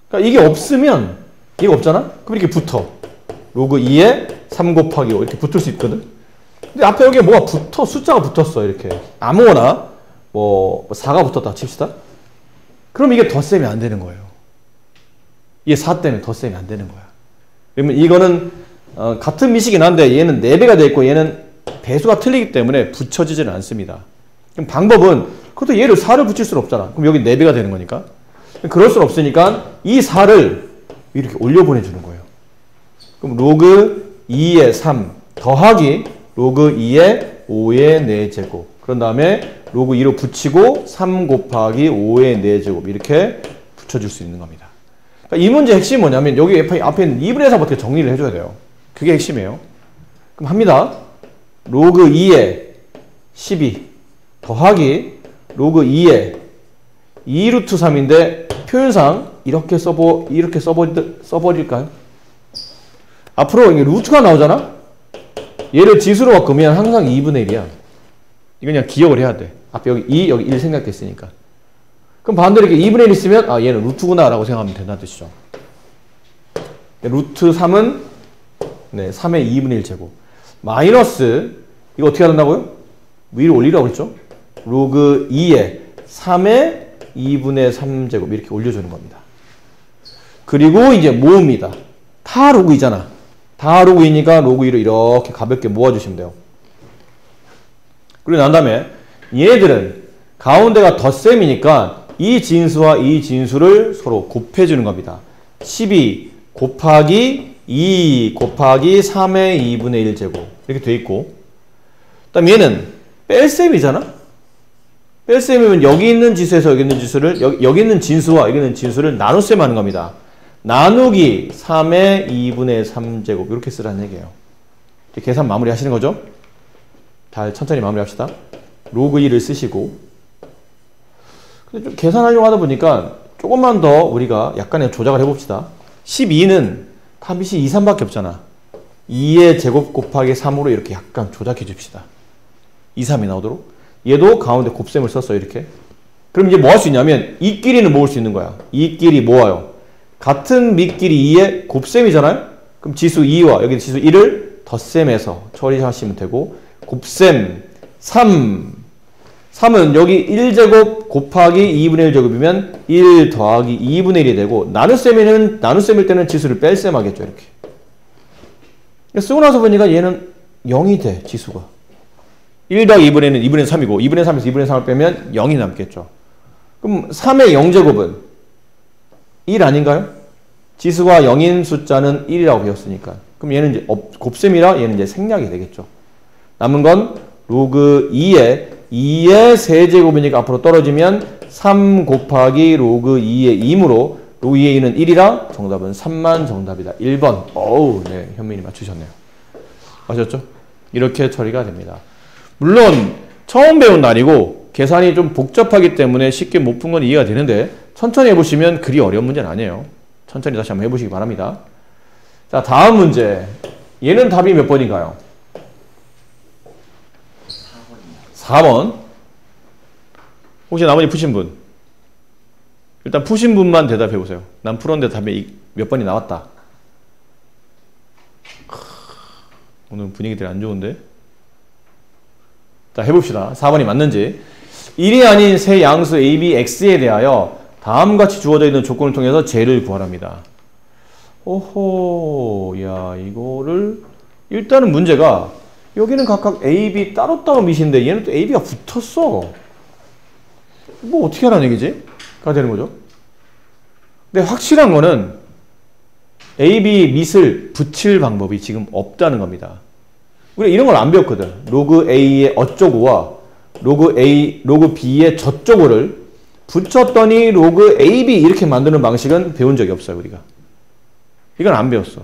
그러니까 이게 없으면, 이게 없잖아? 그럼 이렇게 붙어. 로그 2에 3 곱하기 5 이렇게 붙을 수 있거든. 근데 앞에 여기에 뭐가 붙어, 숫자가 붙었어. 이렇게 아무거나 뭐 4가 붙었다 칩시다. 그럼 이게 덧셈이 안 되는 거예요. 이게 4 때문에 덧셈이 안 되는 거야. 그러면 이거는 같은 미식이긴 한데 얘는 4배가 돼 있고 얘는 배수가 틀리기 때문에 붙여지지는 않습니다. 그럼 방법은, 그것도 얘를 4를 붙일 수는 없잖아. 그럼 여기 4배가 되는 거니까. 그럴 수는 없으니까 이 4를 이렇게 올려보내주는 거예요. 그럼 로그 2의 3 더하기 로그 2의 5의 4제곱. 그런 다음에 로그 2로 붙이고 3 곱하기 5의 4제곱. 이렇게 붙여줄 수 있는 겁니다. 그러니까 이 문제의 핵심이 뭐냐면 여기 앞에 있는 2분의 4 어떻게 정리를 해줘야 돼요. 그게 핵심이에요. 그럼 합니다. 로그 2의 12 더하기 로그 2의 2루트 3인데 표현상 이렇게 써버릴까요? 앞으로 이게 루트가 나오잖아? 얘를 지수로 바꾸면 항상 2분의 1이야. 이거 그냥 기억을 해야 돼. 앞에 여기 2, 여기 1 생각됐으니까. 그럼 반대로 이렇게 2분의 1 있으면, 아, 얘는 루트구나 라고 생각하면 된다는 뜻이죠. 루트 3은, 네, 3의 2분의 1 제곱. 마이너스, 이거 어떻게 한다고요? 위로 올리라고 그랬죠? 로그 2에 3의 2분의 3 제곱. 이렇게 올려주는 겁니다. 그리고 이제 모읍니다. 다 로그 2잖아. 다 로그 2니까 로그 2를 이렇게 가볍게 모아주시면 돼요. 그리고 난 다음에 얘네들은 가운데가 덧셈이니까 이 진수와 이 진수를 서로 곱해주는 겁니다. 12 곱하기 2 곱하기 3의 2분의 1 제곱. 이렇게 돼 있고, 그 다음 얘는 뺄셈이잖아? 뺄셈이면 여기 있는 지수에서 여기 있는 지수를, 여기 있는 진수와 여기 있는 진수를 나눗셈 하는 겁니다. 나누기 3의 2분의 3제곱. 이렇게 쓰라는 얘기예요. 계산 마무리 하시는 거죠? 잘 천천히 마무리 합시다. 로그 2를 쓰시고. 근데 좀 계산하려고 하다 보니까 조금만 더 우리가 약간의 조작을 해봅시다. 12는 탑빗이 2, 3밖에 없잖아. 2의 제곱 곱하기 3으로 이렇게 약간 조작해 줍시다. 2, 3이 나오도록. 얘도 가운데 곱셈을 썼어요. 이렇게. 그럼 이제 뭐 할 수 있냐면 이 끼리는 모을 수 있는 거야. 이 끼리 모아요. 같은 밑끼리 2의 곱셈이잖아요. 그럼 지수 2와 여기 지수 1을 덧셈해서 처리하시면 되고, 곱셈 3은 여기 1제곱 곱하기 2분의 1제곱이면 1 더하기 2분의 1이 되고, 나눗셈일 때는 지수를 뺄셈하겠죠. 이렇게 쓰고 나서 보니까 얘는 0이 돼. 지수가 1 더하기 2분의 1은 2분의 3이고 2분의 3에서 2분의 3을 빼면 0이 남겠죠. 그럼 3의 0제곱은 1 아닌가요? 지수가 0인 숫자는 1이라고 배웠으니까. 그럼 얘는 이제 곱셈이라 얘는 이제 생략이 되겠죠. 남은 건 로그 2의 세제곱이니까 앞으로 떨어지면 3 곱하기 로그 2의 2이므로 로그 2의 2는 1이라 정답은 3만 정답이다. 1번. 어우, 네, 현민이 맞추셨네요. 아셨죠? 이렇게 처리가 됩니다. 물론 처음 배운 날이고 계산이 좀 복잡하기 때문에 쉽게 못 푼 건 이해가 되는데, 천천히 해보시면 그리 어려운 문제는 아니에요. 천천히 다시 한번 해보시기 바랍니다. 자, 다음 문제. 얘는 답이 몇 번인가요? 4번. 혹시 나머지 푸신 분? 일단 푸신 분만 대답해 보세요. 난 풀었는데 답이 몇 번이 나왔다. 오늘 분위기들이 안 좋은데? 자, 해봅시다. 4번이 맞는지. 1이 아닌 세 양수 a, b, x에 대하여 다음과 같이 주어져 있는 조건을 통해서 쟤를 구하랍니다. 오호, 야, 이거를 일단은 문제가 여기는 각각 a, b 따로따로 밑인데 얘는 또 a, b가 붙었어. 뭐 어떻게 하라는 얘기지? 가 되는 거죠. 근데 확실한 거는 a, b 밑을 붙일 방법이 지금 없다는 겁니다. 우리 이런 걸 안 배웠거든. 로그 a의 어쩌고와 로그 a, 로그 b의 저쩌고를 붙였더니 로그 ab 이렇게 만드는 방식은 배운 적이 없어요, 우리가. 이건 안 배웠어.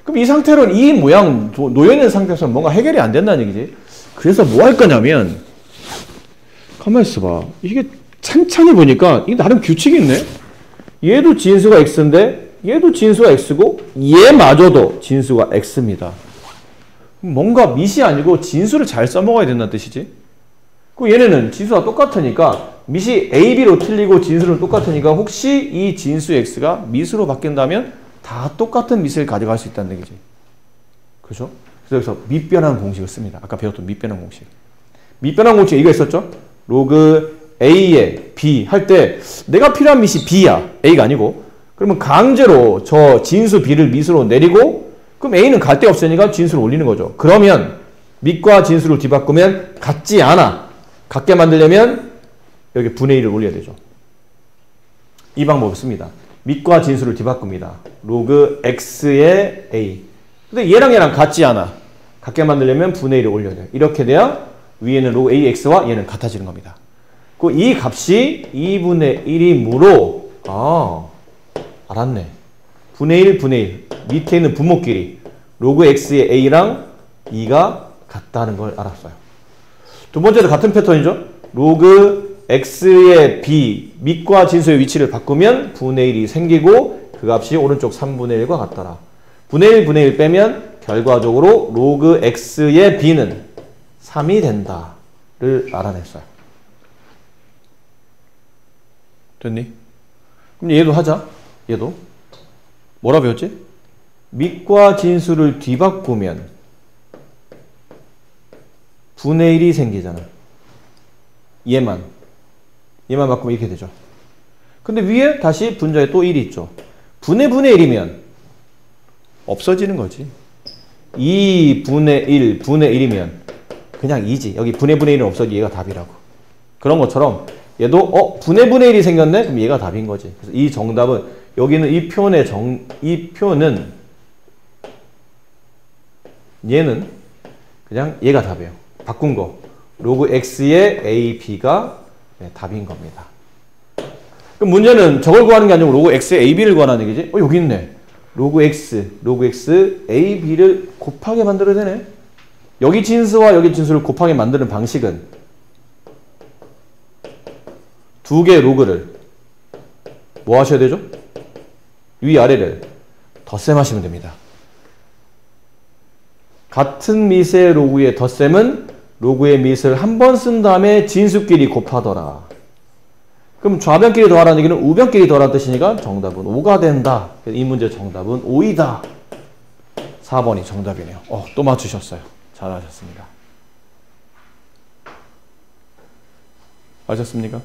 그럼 이 상태로는 이 모양 놓여있는 상태에서는 뭔가 해결이 안 된다는 얘기지. 그래서 뭐 할 거냐면 가만히 있어봐. 이게 찬찬히 보니까 이게 나름 규칙이 있네. 얘도 진수가 x인데 얘도 진수가 x고 얘마저도 진수가 x입니다. 뭔가 밑이 아니고 진수를 잘 써먹어야 된다는 뜻이지. 그 얘네는 진수가 똑같으니까 밑이 a, b로 틀리고 진수는 똑같으니까 혹시 이 진수 x가 밑으로 바뀐다면 다 똑같은 밑을 가져갈 수 있다는 얘기지. 그렇죠? 그래서 밑변환 공식을 씁니다. 아까 배웠던 밑변환 공식. 밑변환 공식 이거 있었죠? 로그 a에 b 할 때 내가 필요한 밑이 b야. a가 아니고. 그러면 강제로 저 진수 b를 밑으로 내리고 그럼 a는 갈 데가 없으니까 진수를 올리는 거죠. 그러면 밑과 진수를 뒤바꾸면 같지 않아. 같게 만들려면 여기 분의 1을 올려야 되죠. 이 방법을 씁니다. 밑과 진수를 뒤바꿉니다. 로그 x의 a. 근데 얘랑 같지 않아. 같게 만들려면 분의 1을 올려야 돼요. 이렇게 돼야 위에는 로그 ax와 얘는 같아지는 겁니다. 그 이 값이 2분의 1이므로 알았네. 분의 1, 분의 1. 밑에 있는 분모끼리 로그 x의 a랑 2가 같다는 걸 알았어요. 두 번째도 같은 패턴이죠. 로그 x의 b, 밑과 진수의 위치를 바꾸면 분의 1이 생기고 그 값이 오른쪽 3분의 1과 같더라. 분의 1, 분의 1 빼면 결과적으로 로그 x의 b는 3이 된다를 알아냈어요. 됐니? 그럼 얘도 하자. 얘도. 뭐라 배웠지? 밑과 진수를 뒤바꾸면 분의 1이 생기잖아. 얘만 바꾸면 이렇게 되죠. 근데 위에 다시 분자에 또 1이 있죠. 분의 1이면 없어지는 거지. 2분의 1, 분의 1이면 그냥 2지. 여기 분의 1은 없어지 얘가 답이라고. 그런 것처럼 얘도 분의 1이 생겼네? 그럼 얘가 답인 거지. 그래서 이 정답은 여기는 이 표는 얘는 그냥 얘가 답이에요. 바꾼 거. 로그 x의 a, b가 답인 겁니다. 그럼 문제는 저걸 구하는 게 아니고 로그 x의 a, b를 구하는 얘기지? 여기 있네. 로그 x, a, b를 곱하게 만들어야 되네. 여기 진수와 여기 진수를 곱하게 만드는 방식은 두 개의 로그를 뭐 하셔야 되죠? 위아래를 덧셈하시면 됩니다. 같은 밑의 로그의 덧셈은 로그의 밑을 한 번 쓴 다음에 진수끼리 곱하더라. 그럼 좌변끼리 더하라는 얘기는 우변끼리 더하라는 뜻이니까 정답은 5가 된다. 이 문제 정답은 5이다. 4번이 정답이네요. 또 맞추셨어요. 잘하셨습니다. 아셨습니까?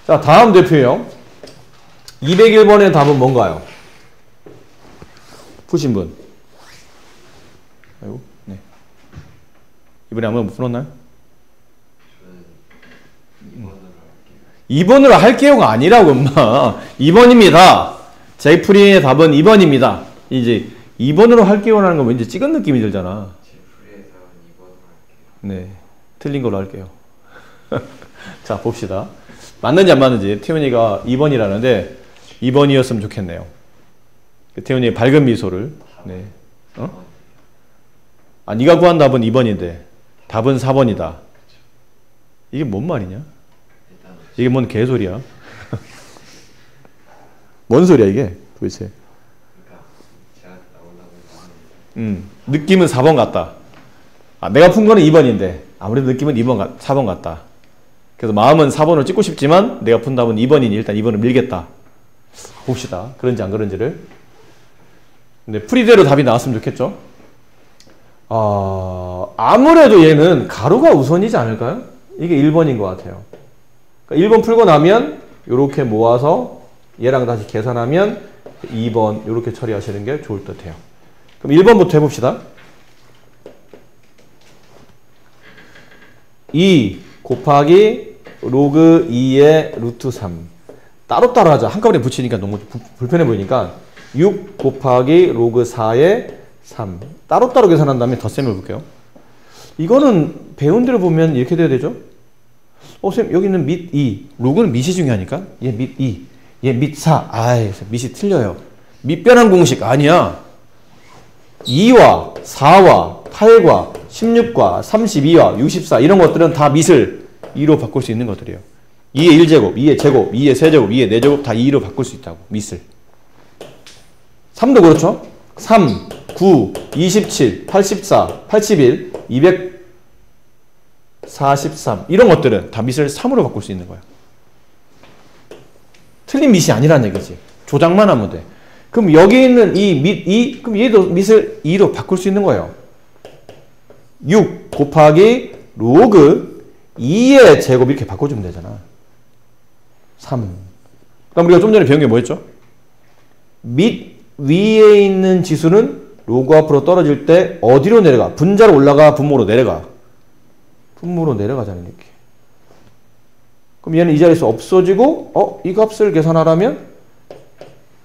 자, 다음 대표요. 201번의 답은 뭔가요? 푸신 분. 아이고, 네. 이번에 아무나 못 풀었나요? 2번으로 할게요가 아니라고, 엄마. 2번입니다. 제 풀이의 답은 2번입니다. 이제 2번으로 할게요라는 건 왠지 찍은 느낌이 들잖아. 제 풀이의 답은 2번으로 할게요. 네. 틀린 걸로 할게요. 자, 봅시다. 맞는지 안 맞는지. 태훈이가 2번이라는데 2번이었으면 좋겠네요. 태훈이의 밝은 미소를. 네. 네가 구한 답은 2번인데 답은 4번이다. 이게 뭔 말이냐? 이게 뭔 개소리야? 뭔 소리야 이게 도대체? 느낌은 4번 같다. 내가 푼 거는 2번인데 아무래도 느낌은 4번 같다. 그래서 마음은 4번을 찍고 싶지만 내가 푼 답은 2번이니 일단 2번을 밀겠다. 봅시다. 그런지 안 그런지를. 근데 풀이대로 답이 나왔으면 좋겠죠? 아무래도 얘는 가로가 우선이지 않을까요? 이게 1번인 것 같아요. 그러니까 1번 풀고 나면 이렇게 모아서 얘랑 다시 계산하면 2번 이렇게 처리하시는 게 좋을 듯 해요. 그럼 1번부터 해봅시다. 2 곱하기 로그 2의 루트 3 따로따로 하자. 한꺼번에 붙이니까 너무 불편해 보이니까 6 곱하기 로그 4의 3 따로따로 계산한 다음에 덧셈을 볼게요. 이거는 배운 대로 보면 이렇게 돼야 되죠? 쌤 여기는 밑 2 로그는 밑이 중요하니까 얘 밑 2 얘 밑 4 밑이 틀려요. 밑변환 공식 아니야. 2와 4와 8과 16과 32와 64 이런 것들은 다 밑을 2로 바꿀 수 있는 것들이에요. 2의 1제곱, 2의 제곱, 2의 세제곱, 2의 4제곱 다 2로 바꿀 수 있다고. 밑을. 3도 그렇죠? 3, 9, 27, 84, 81, 243 이런 것들은 다 밑을 3으로 바꿀 수 있는 거야. 틀린 밑이 아니라는 얘기지. 조작만 하면 돼. 그럼 여기 있는 이 밑 2, 그럼 얘도 밑을 2로 바꿀 수 있는 거예요. 6 곱하기 로그 2의 제곱 이렇게 바꿔주면 되잖아. 3. 그럼 우리가 좀 전에 배운 게 뭐였죠? 밑 위에 있는 지수는 로그 앞으로 떨어질 때 어디로 내려가? 분자로 올라가? 분모로 내려가? 분모로 내려가자는 얘기. 그럼 얘는 이 자리에서 없어지고 이 값을 계산하라면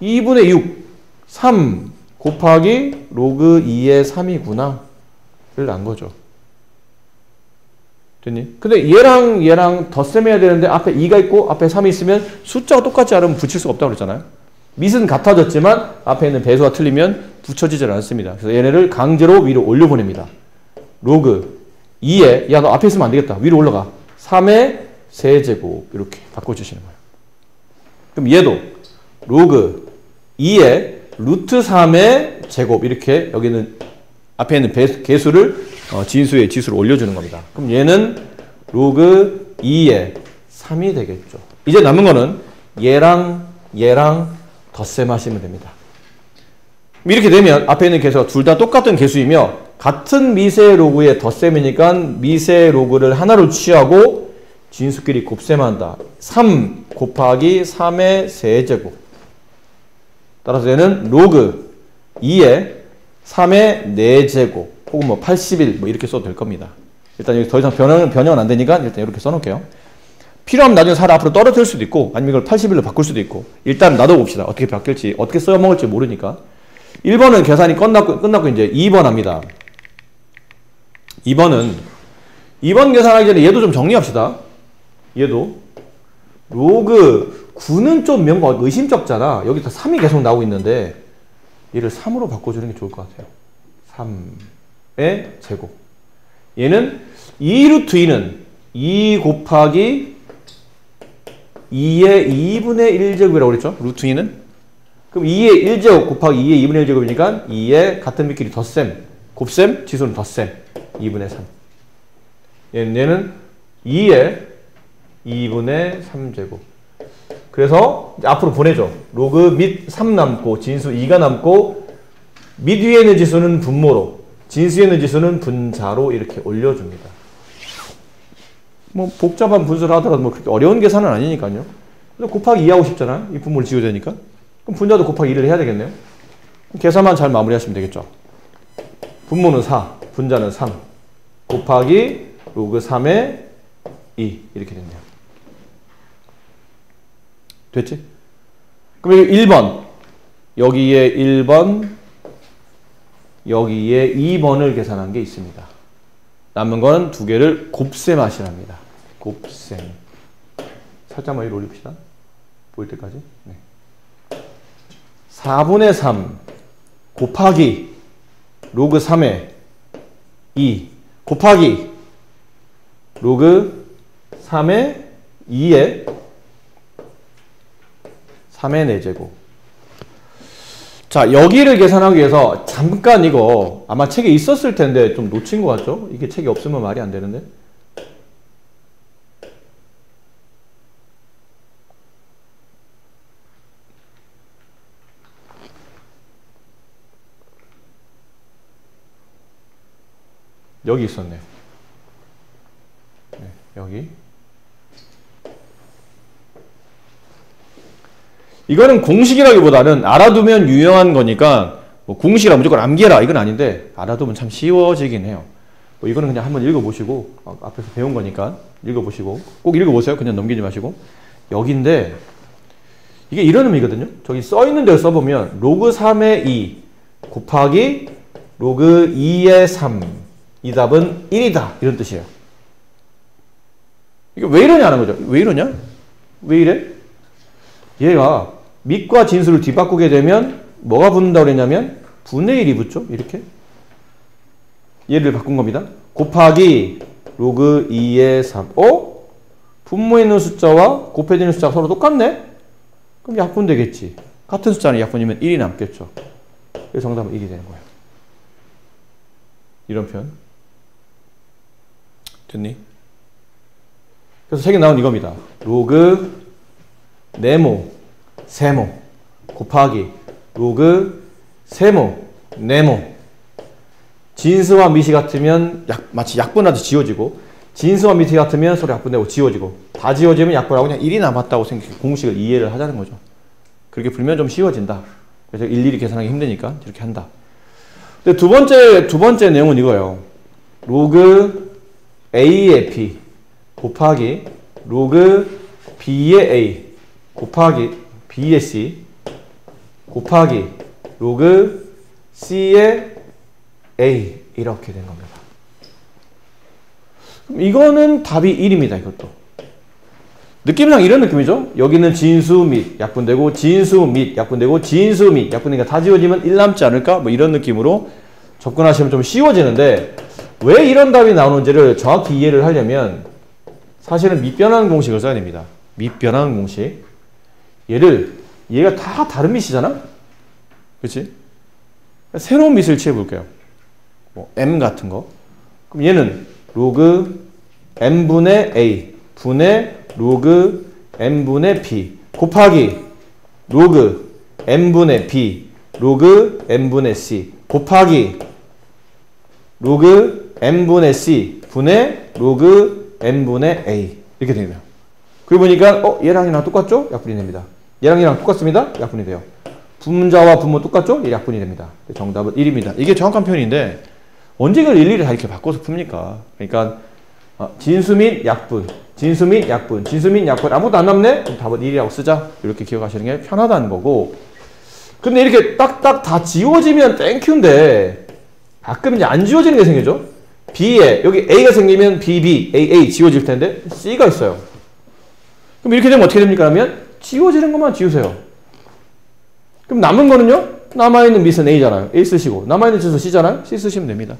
2분의 6 3 곱하기 로그 2의 3이구나 를 안 거죠. 됐니? 근데 얘랑 덧셈해야 되는데 앞에 2가 있고 앞에 3이 있으면 숫자가 똑같지 않으면 붙일 수가 없다고 그랬잖아요. 밑은 같아졌지만 앞에 있는 배수가 틀리면 붙여지질 않습니다. 그래서 얘네를 강제로 위로 올려보냅니다. 로그 2에 야 너 앞에 있으면 안 되겠다. 위로 올라가. 3의 세제곱 이렇게 바꿔주시는 거예요. 그럼 얘도 로그 2에 루트 3의 제곱 이렇게 여기는 앞에 있는 개수를 진수의 지수를 올려주는 겁니다. 그럼 얘는 로그 2의 3이 되겠죠. 이제 남은 거는 얘랑 덧셈하시면 됩니다. 이렇게 되면 앞에 있는 개수가 둘 다 똑같은 개수이며 같은 미세 로그의 덧셈이니까 미세 로그를 하나로 취하고 진수끼리 곱셈한다. 3 곱하기 3의 세제곱. 따라서 얘는 로그 2의 3의 4제곱 혹은 뭐 81 뭐 이렇게 써도 될 겁니다. 일단 여기 더 이상 변형은 안 되니까 일단 이렇게 써놓을게요. 필요하면 나중에 4를 앞으로 떨어뜨릴 수도 있고 아니면 이걸 81로 바꿀 수도 있고 일단 놔둬봅시다. 어떻게 바뀔지 어떻게 써먹을지 모르니까 1번은 계산이 끝났고 이제 2번 합니다. 2번 계산하기 전에 얘도 좀 정리합시다. 얘도 로그 9는 좀 뭔가 의심쩍잖아. 여기 다 3이 계속 나오고 있는데 얘를 3으로 바꿔주는 게 좋을 것 같아요. 3의 제곱. 얘는 2루트 2는 2 곱하기 2의 2분의 1제곱이라고 그랬죠? 루트 2는? 그럼 2의 1제곱 곱하기 2의 2분의 1제곱이니까 2의 같은 밑끼리 덧셈, 곱셈, 지수는 덧셈 2분의 3. 얘는 2의 2분의 3제곱. 그래서 이제 앞으로 보내죠. 로그 밑 3 남고 진수 2가 남고 밑 위에 있는 지수는 분모로 진수에 있는 지수는 분자로 이렇게 올려줍니다. 뭐 복잡한 분수를 하더라도 뭐 그렇게 어려운 계산은 아니니까요. 그래서 곱하기 2 하고 싶잖아요. 이 분모를 지워야 되니까. 그럼 분자도 곱하기 2를 해야 되겠네요. 계산만 잘 마무리하시면 되겠죠. 분모는 4, 분자는 3 곱하기 로그 3의 2 이렇게 됐네요. 됐지? 그럼 여기 1번 여기에 1번 여기에 2번을 계산한 게 있습니다. 남은 거는 두 개를 곱셈하시랍니다. 곱셈. 살짝만 위로 올립시다. 보일 때까지. 네. 4분의 3 곱하기 로그 3의 2 곱하기 로그 3의 2의 3의 4제곱. 자, 여기를 계산하기 위해서 잠깐 이거 아마 책에 있었을 텐데 좀 놓친 것 같죠? 이게 책이 없으면 말이 안 되는데. 여기 있었네요. 네, 여기. 이거는 공식이라기보다는 알아두면 유용한 거니까 뭐 공식이라 무조건 암기해라 이건 아닌데 알아두면 참 쉬워지긴 해요. 뭐 이거는 그냥 한번 읽어보시고 앞에서 배운 거니까 읽어보시고 꼭 읽어보세요. 그냥 넘기지 마시고 여기인데 이게 이런 의미거든요. 저기 써있는 대로 써보면 로그 3의 2 곱하기 로그 2의 3 이 답은 1이다 이런 뜻이에요. 이게 왜 이러냐는 거죠. 왜 이러냐? 왜 이래? 얘가 밑과 진수를 뒤바꾸게 되면 뭐가 붙는다고 그랬냐면 분의 1이 붙죠. 이렇게 얘를 바꾼 겁니다. 곱하기 로그 2의 3 분모에 있는 숫자와 곱해지는 숫자가 서로 똑같네? 그럼 약분 되겠지. 같은 숫자는 약분이면 1이 남겠죠. 그래서 정답은 1이 되는 거예요. 이런 표현 됐니? 그래서 책에 나온 이겁니다. 로그 네모 세모 곱하기 로그 세모 네모 진수와 밑이 같으면 마치 약분하듯이 지워지고 진수와 밑이 같으면 서로 약분되고 지워지고 다 지워지면 약분하고 그냥 1이 남았다고 생각해 공식을 이해를 하자는 거죠. 그렇게 풀면 좀 쉬워진다. 그래서 일일이 계산하기 힘드니까 이렇게 한다. 근데 두 번째 내용은 이거예요. 로그 A의 B 곱하기 로그 B의 A 곱하기 B의 C 곱하기 로그 C의 A 이렇게 된 겁니다. 그럼 이거는 답이 1입니다. 이것도 느낌상 이런 느낌이죠. 여기는 진수 및 약분되고 진수 및 약분되고 진수 및 약분되니까 다 지워지면 1 남지 않을까? 뭐 이런 느낌으로 접근하시면 좀 쉬워지는데 왜 이런 답이 나오는지를 정확히 이해를 하려면 사실은 밑변환 공식을 써야 됩니다. 밑변환 공식. 얘가 다 다른 밑이잖아? 그치? 새로운 밑을 취해볼게요. 뭐, m 같은 거. 그럼 얘는 로그 m분의 a 분의 로그 m분의 b 곱하기 로그 m분의 b 로그 m분의 c 곱하기 로그 m분의 c 분의 로그 m분의 a 이렇게 됩니다. 그리고 보니까 얘랑 얘랑 똑같죠? 약분이 됩니다. 얘랑 얘랑 똑같습니다. 약분이 돼요. 분자와 분모 똑같죠? 약분이 됩니다. 정답은 1입니다. 이게 정확한 표현인데 언제 이걸 일일이 다 이렇게 바꿔서 풉니까? 그러니까 진수 및 약분, 진수 및 약분, 진수 및 약분 아무것도 안 남네? 그럼 답은 1이라고 쓰자. 이렇게 기억하시는 게 편하다는 거고 근데 이렇게 딱딱 다 지워지면 땡큐인데 가끔 이제 안 지워지는 게 생기죠? B에 여기 A가 생기면 B, A 지워질 텐데 C가 있어요. 그럼 이렇게 되면 어떻게 됩니까? 그러면 지워지는 것만 지우세요. 그럼 남은 거는요? 남아있는 밑은 A잖아요. A 쓰시고 남아있는 진수 C잖아요. C 쓰시면 됩니다.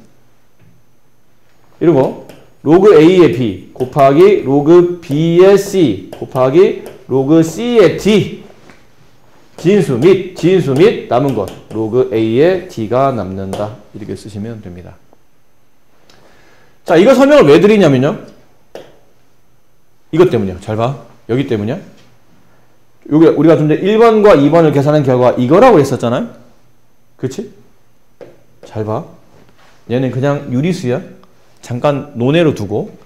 이런 거 로그 A의 B 곱하기 로그 B의 C 곱하기 로그 C의 D 진수 및 남은 것 로그 A의 D가 남는다. 이렇게 쓰시면 됩니다. 자, 이거 설명을 왜 드리냐면요. 이것 때문이요. 잘 봐. 여기 때문이야. 여기 우리가 좀 전에 1번과 2번을 계산한 결과 이거라고 했었잖아요. 그치? 잘 봐. 얘는 그냥 유리수야. 잠깐 논외로 두고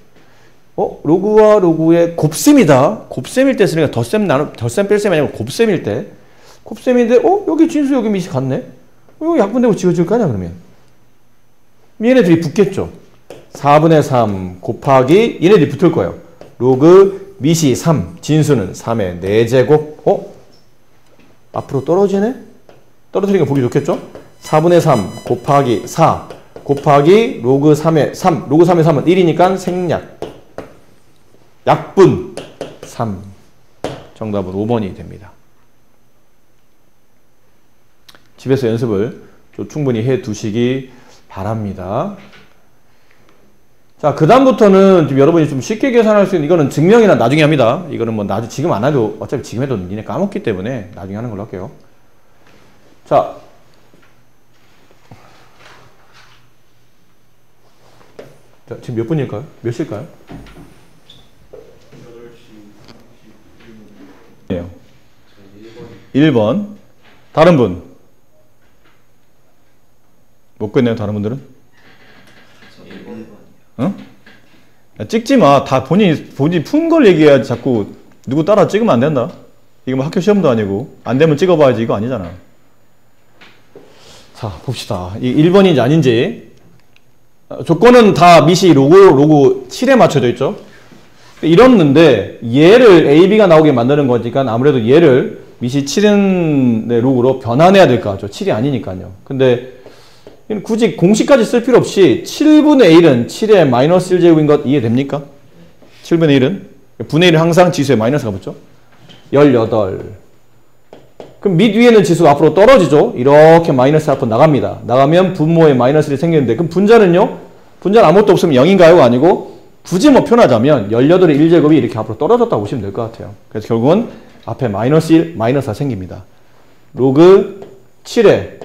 로그와 로그의 곱셈이다. 곱셈일 때 쓰니까 덧셈 뺄셈이 아니고 곱셈일 때 곱셈인데 여기 진수 여기 밑이 같네. 이거 약분되고 지워질 거 아니야 그러면. 얘네들이 붙겠죠. 4분의 3 곱하기 얘네들이 붙을 거예요. 로그 밑이 3 진수는 3의 4제곱 앞으로 떨어지네? 떨어뜨리니까 보기 좋겠죠? 4분의 3 곱하기 4 곱하기 로그 3의 3 로그 3의 3은 1이니까 생략 약분 3 정답은 5번이 됩니다. 집에서 연습을 좀 충분히 해 두시기 바랍니다. 자, 그 다음부터는 좀 여러분이 좀 쉽게 계산할 수 있는 이거는 증명이나 나중에 합니다. 이거는 뭐 지금 안 해도 어차피 지금 해도 니네 까먹기 때문에 나중에 하는 걸로 할게요. 자, 지금 몇 분일까요? 몇 시일까요? 8시 1번. 다른 분? 못 깼네요, 다른 분들은? 응? 야, 찍지 마. 다 본인이 푼 걸 얘기해야지 자꾸 누구 따라 찍으면 안 된다. 이거 뭐 학교 시험도 아니고 안 되면 찍어봐야지 이거 아니잖아. 자, 봅시다. 이 1번인지 아닌지. 조건은 다 미시 로고 7에 맞춰져 있죠. 이렇는데 얘를 AB가 나오게 만드는 거니까 아무래도 얘를 미시 7의 로그로 변환해야 될 거 같죠. 7이 아니니까요. 근데 굳이 공식까지 쓸 필요 없이 7분의 1은 7의 마이너스 1제곱인 것 이해됩니까? 7분의 1은? 분의 1은 항상 지수에 마이너스가 붙죠. 18. 그럼 밑 위에는 지수가 앞으로 떨어지죠. 이렇게 마이너스 앞으로 나갑니다. 나가면 분모에 마이너스 1이 생기는데 그럼 분자는요? 분자는 아무것도 없으면 0인가요가 아니고 굳이 뭐 표현하자면 18의 1제곱이 이렇게 앞으로 떨어졌다고 보시면 될 것 같아요. 그래서 결국은 앞에 마이너스 1, 마이너스가 생깁니다. 로그 7에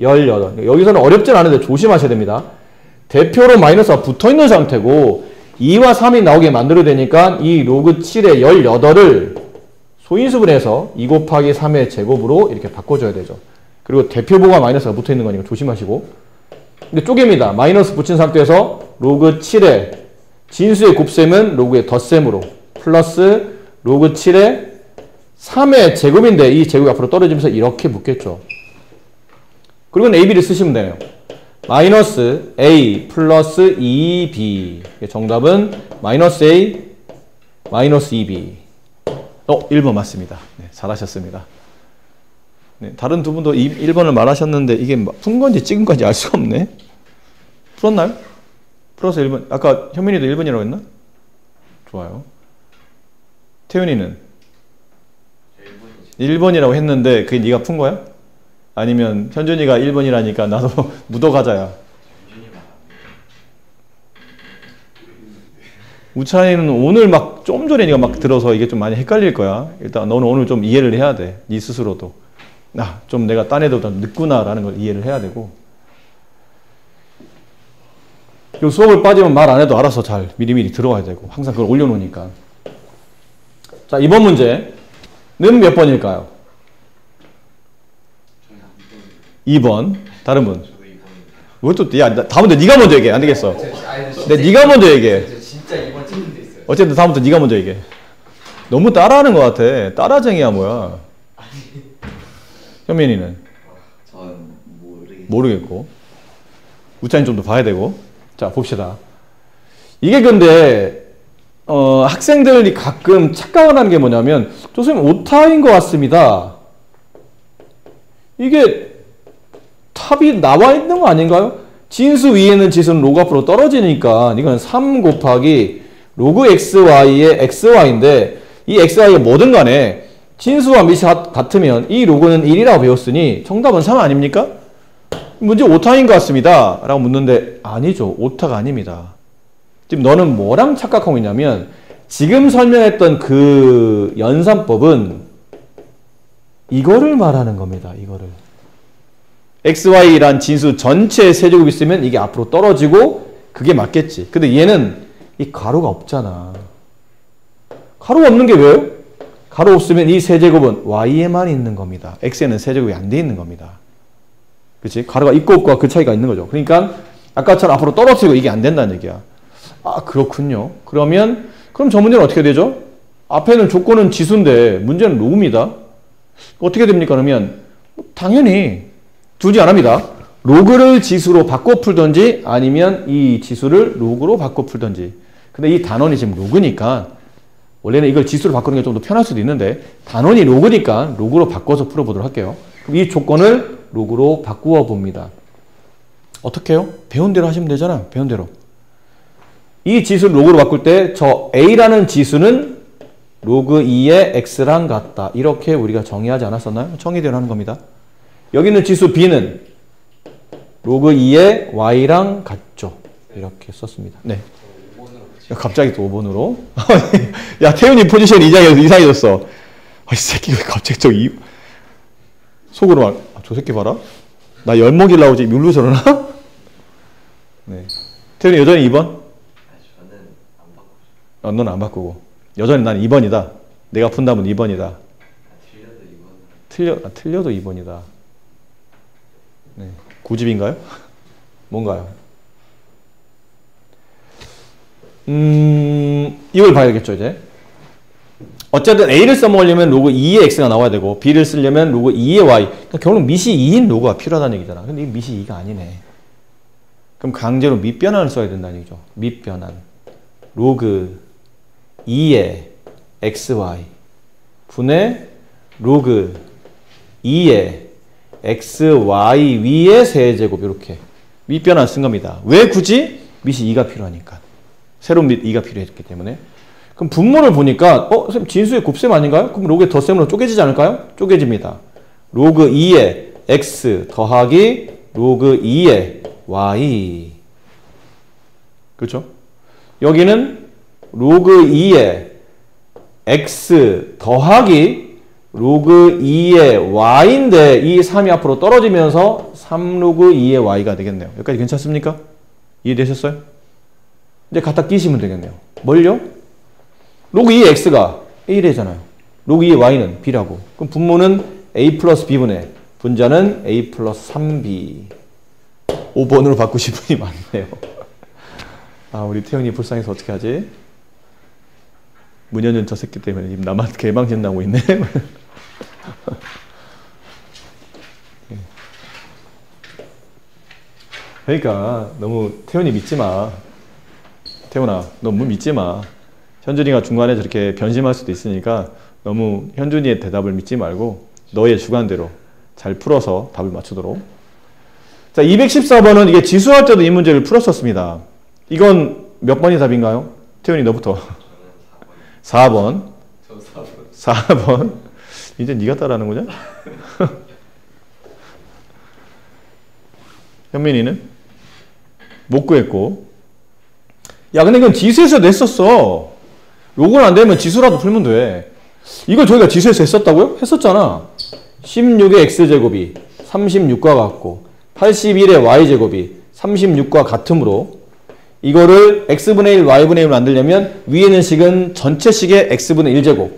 18. 여기서는 어렵진 않은데 조심하셔야 됩니다. 대표로 마이너스가 붙어있는 상태고 2와 3이 나오게 만들어야 되니까 이 로그 7에 18을 소인수분 해서 2 곱하기 3의 제곱으로 이렇게 바꿔줘야 되죠. 그리고 대표보가 마이너스가 붙어있는 거니까 조심하시고. 근데 쪼개입니다. 마이너스 붙인 상태에서 로그 7에 진수의 곱셈은 로그의 덧셈으로 플러스 로그 7에 3의 제곱인데 이 제곱이 앞으로 떨어지면서 이렇게 붙겠죠. 그리고 AB를 쓰시면 되네요. 마이너스 A 플러스 2B. 정답은 마이너스 A 마이너스 2B. 1번 맞습니다. 네, 잘하셨습니다. 네, 다른 두 분도 1번을 말하셨는데 이게 푼 건지 찍은 건지 알 수가 없네. 풀었나요? 풀어서 1번. 아까 현민이도 1번이라고 했나? 좋아요. 태윤이는? 1번이라고 했는데 그게 네가 푼 거야? 아니면 현준이가 1번이라니까 나도 묻어가자야. 우찬이는 오늘 막 좀 전에 네가 막 들어서 이게 좀 많이 헷갈릴 거야. 일단 너는 오늘 좀 이해를 해야 돼. 네 스스로도. 좀 내가 딴 애들보다 늦구나라는 걸 이해를 해야 되고. 요 수업을 빠지면 말 안 해도 알아서 잘 미리미리 들어와야 되고. 항상 그걸 올려놓으니까. 자, 이번 문제는 몇 번일까요? 2번. 다른 분. 왜 또, 야, 다음부터 네가 먼저 얘기해. 안 되겠어. 네가 먼저 얘기해. 진짜 2번 찍는 데 있어요. 어쨌든 다음부터 네가 먼저 얘기해. 너무 따라하는 것 같아. 따라쟁이야 뭐야. 현민이는? 전 모르겠고. 우찬이 좀 더 봐야 되고. 자, 봅시다. 이게 근데 학생들이 가끔 착각을 하는 게 뭐냐면 선생님 오타인 것 같습니다. 이게 탑이 나와 있는 거 아닌가요? 진수 위에는 지수는 로그 앞으로 떨어지니까 이건 3 곱하기 로그 xy의 xy인데 이 xy가 뭐든 간에 진수와 밑이 같으면 이 로그는 1이라고 배웠으니 정답은 3 아닙니까? 문제 오타인 것 같습니다. 라고 묻는데 아니죠. 오타가 아닙니다. 지금 너는 뭐랑 착각하고 있냐면 지금 설명했던 그 연산법은 이거를 말하는 겁니다. 이거를. xy란 진수 전체 세제곱이 있으면 이게 앞으로 떨어지고 그게 맞겠지. 근데 얘는 이 가로가 없잖아. 가로가 없는 게 왜요? 가로 없으면 이 세제곱은 y에만 있는 겁니다. x에는 세제곱이 안 돼 있는 겁니다. 그치? 가로가 있고 없고가 그 차이가 있는 거죠. 그러니까 아까처럼 앞으로 떨어지고 이게 안 된다는 얘기야. 아, 그렇군요. 그럼 저 문제는 어떻게 되죠? 앞에는 조건은 지수인데 문제는 로그입니다. 어떻게 됩니까? 그러면 당연히 두지 안 합니다. 로그를 지수로 바꿔 풀던지 아니면 이 지수를 로그로 바꿔 풀던지. 근데 이 단원이 지금 로그니까 원래는 이걸 지수로 바꾸는 게 좀 더 편할 수도 있는데 단원이 로그니까 로그로 바꿔서 풀어보도록 할게요. 그럼 이 조건을 로그로 바꾸어 봅니다. 어떻게 해요? 배운 대로 하시면 되잖아. 배운 대로. 이 지수를 로그로 바꿀 때 저 A라는 지수는 로그 2의 X랑 같다. 이렇게 우리가 정의하지 않았었나요? 정의대로 하는 겁니다. 여기 있는 지수 B는 로그 2의 Y랑 같죠. 이렇게 썼습니다. 네. 야, 갑자기 또 5번으로. 야, 태훈이 포지션 이상해졌어. 이 새끼가 갑자기 속으로 말, 저 새끼 봐라. 나 열먹이려고 지금 뮬로 저러나? 네. 태훈이 여전히 2번? 저는 안 바꾸죠. 너는 안 바꾸고. 여전히 난 2번이다. 내가 푼다면 2번이다. 틀려도 2번. 틀려도 2번이다. 네. 고집인가요? 뭔가요? 이걸 봐야겠죠, 이제. 어쨌든 A를 써먹으려면 로그 2의 X가 나와야 되고, B를 쓰려면 로그 2의 Y. 그러니까 결국 밑이 2인 로그가 필요하다는 얘기잖아. 근데 이 밑이 2가 아니네. 그럼 강제로 밑변환을 써야 된다는 얘기죠. 밑변환. 로그 2의 XY 분의 로그 2의 XY 위의 세제곱 이렇게 밑변환 쓴 겁니다. 왜 굳이? 밑이 2가 필요하니까. 새로운 밑 2가 필요했기 때문에. 그럼 분모를 보니까 선생님 진수의 곱셈 아닌가요? 그럼 로그의 덧셈으로 쪼개지지 않을까요? 쪼개집니다. 로그 2의 X 더하기 로그 2의 Y. 그렇죠? 여기는 로그 2의 X 더하기 로그 2의 Y인데 이 3이 앞으로 떨어지면서 3로그 2의 Y가 되겠네요. 여기까지 괜찮습니까? 이해되셨어요? 이제 갖다 끼시면 되겠네요. 뭘요? 로그 2의 X가 A래잖아요. 로그 2의 Y는 B라고. 그럼 분모는 A 플러스 B분의 분자는 A 플러스 3B. 5번으로 바꾸실 분이 많네요. 아, 우리 태영이 불쌍해서 어떻게 하지? 문현은 저 새끼 때문에 지금 나만 개망신 나고 있네. 그러니까 너무 태훈이 믿지 마. 태훈아, 너무 믿지 마. 현준이가 중간에 저렇게 변심할 수도 있으니까 너무 현준이의 대답을 믿지 말고 너의 주관대로 잘 풀어서 답을 맞추도록. 자, 214번은 이게 지수할 때도 이 문제를 풀었었습니다. 이건 몇 번이 답인가요? 태훈이 너부터. 4번. 4번. 이제 네가 따라하는 거냐? 현민이는? 못 구했고. 야, 근데 이건 지수에서 냈었어. 로그는 안 되면 지수라도 풀면 돼. 이걸 저희가 지수에서 했었다고요? 했었잖아. 16의 x제곱이 36과 같고 81의 y제곱이 36과 같으므로 이거를 x분의 1, y분의 1로 만들려면 위에 있는 식은 전체식의 x분의 1제곱,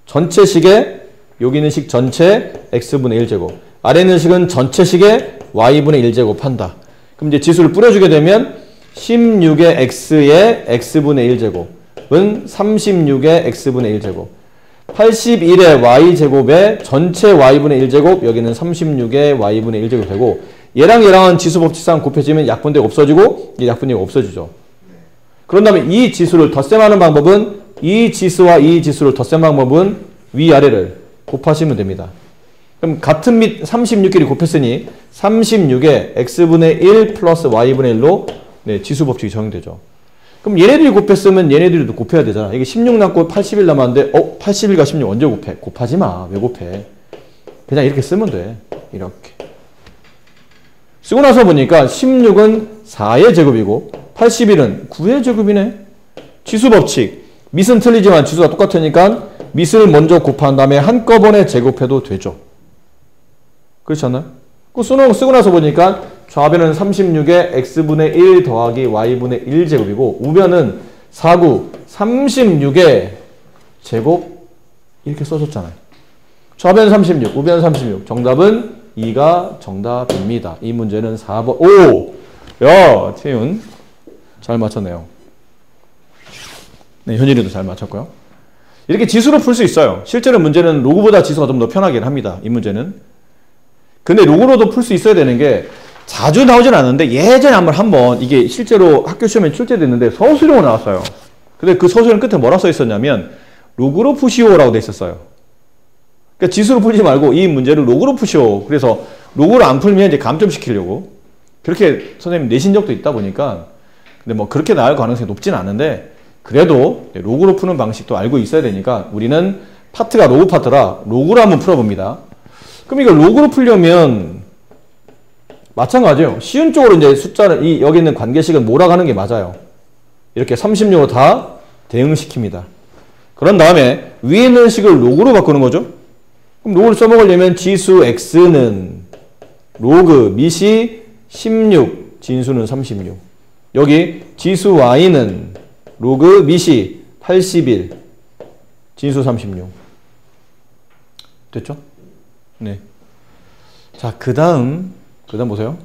전체식의 여기 있는 식 전체 x분의 1제곱, 아래 있는 식은 전체식의 y분의 1제곱 한다. 그럼 이제 지수를 뿌려주게 되면 16의 x의 x분의 1제곱은 36의 x분의 1제곱, 81의 y제곱의 전체 y분의 1제곱, 여기는 36의 y분의 1제곱 되고, 얘랑 얘랑은 지수 법칙상 곱해지면 약분되고 없어지고, 이 약분되고 없어지죠. 그런 다음에 이 지수를 덧셈하는 방법은, 이 지수와 이 지수를 덧셈 방법은 위아래를 곱하시면 됩니다. 그럼 같은 밑 36끼리 곱했으니 36의 x분의 1 플러스 y분의 1로 네, 지수 법칙이 적용되죠. 그럼 얘네들이 곱했으면 얘네들도 곱해야 되잖아. 이게 16 남고 81 남았는데 81과 16 언제 곱해? 곱하지 마. 왜 곱해? 그냥 이렇게 쓰면 돼. 이렇게. 쓰고 나서 보니까 16은 4의 제곱이고 81은 9의 제곱이네. 지수 법칙. 밑은 틀리지만 지수가 똑같으니까 밑을 먼저 곱한 다음에 한꺼번에 제곱해도 되죠. 그렇지 않나요? 그 쓰고 나서 보니까 좌변은 36의 x분의 1 더하기 y분의 1제곱이고 우변은 4구 36의 제곱 이렇게 써줬잖아요. 좌변 36, 우변 36. 정답은 2가 정답입니다. 이 문제는 4번. 오! 야, 태윤 잘 맞췄네요. 네, 현일이도 잘 맞췄고요. 이렇게 지수로 풀 수 있어요. 실제로 문제는 로그보다 지수가 좀 더 편하긴 합니다. 이 문제는. 근데 로그로도 풀 수 있어야 되는 게 자주 나오진 않는데 예전에 한번 이게 실제로 학교 시험에 출제됐는데 서술형으로 나왔어요. 근데 그 서술형 끝에 뭐라 써 있었냐면 로그로 푸시오라고 돼 있었어요. 그러니까 지수로 풀지 말고 이 문제를 로그로 푸시오. 그래서 로그로 안 풀면 이제 감점시키려고 그렇게 선생님 내신 적도 있다 보니까 근데 뭐 그렇게 나올 가능성이 높진 않은데 그래도 로그로 푸는 방식도 알고 있어야 되니까 우리는 파트가 로그 파트라 로그로 한번 풀어봅니다. 그럼 이거 로그로 풀려면 마찬가지예요. 쉬운 쪽으로 이제 숫자를 여기 있는 관계식은 몰아가는 게 맞아요. 이렇게 36으로 다 대응시킵니다. 그런 다음에 위에 있는 식을 로그로 바꾸는 거죠. 그럼 로그를 써먹으려면 지수 x는 로그 밑이 16, 진수는 36. 여기 지수 y는 로그 밑이 81, 진수 36. 됐죠? 네. 자, 그 다음 보세요.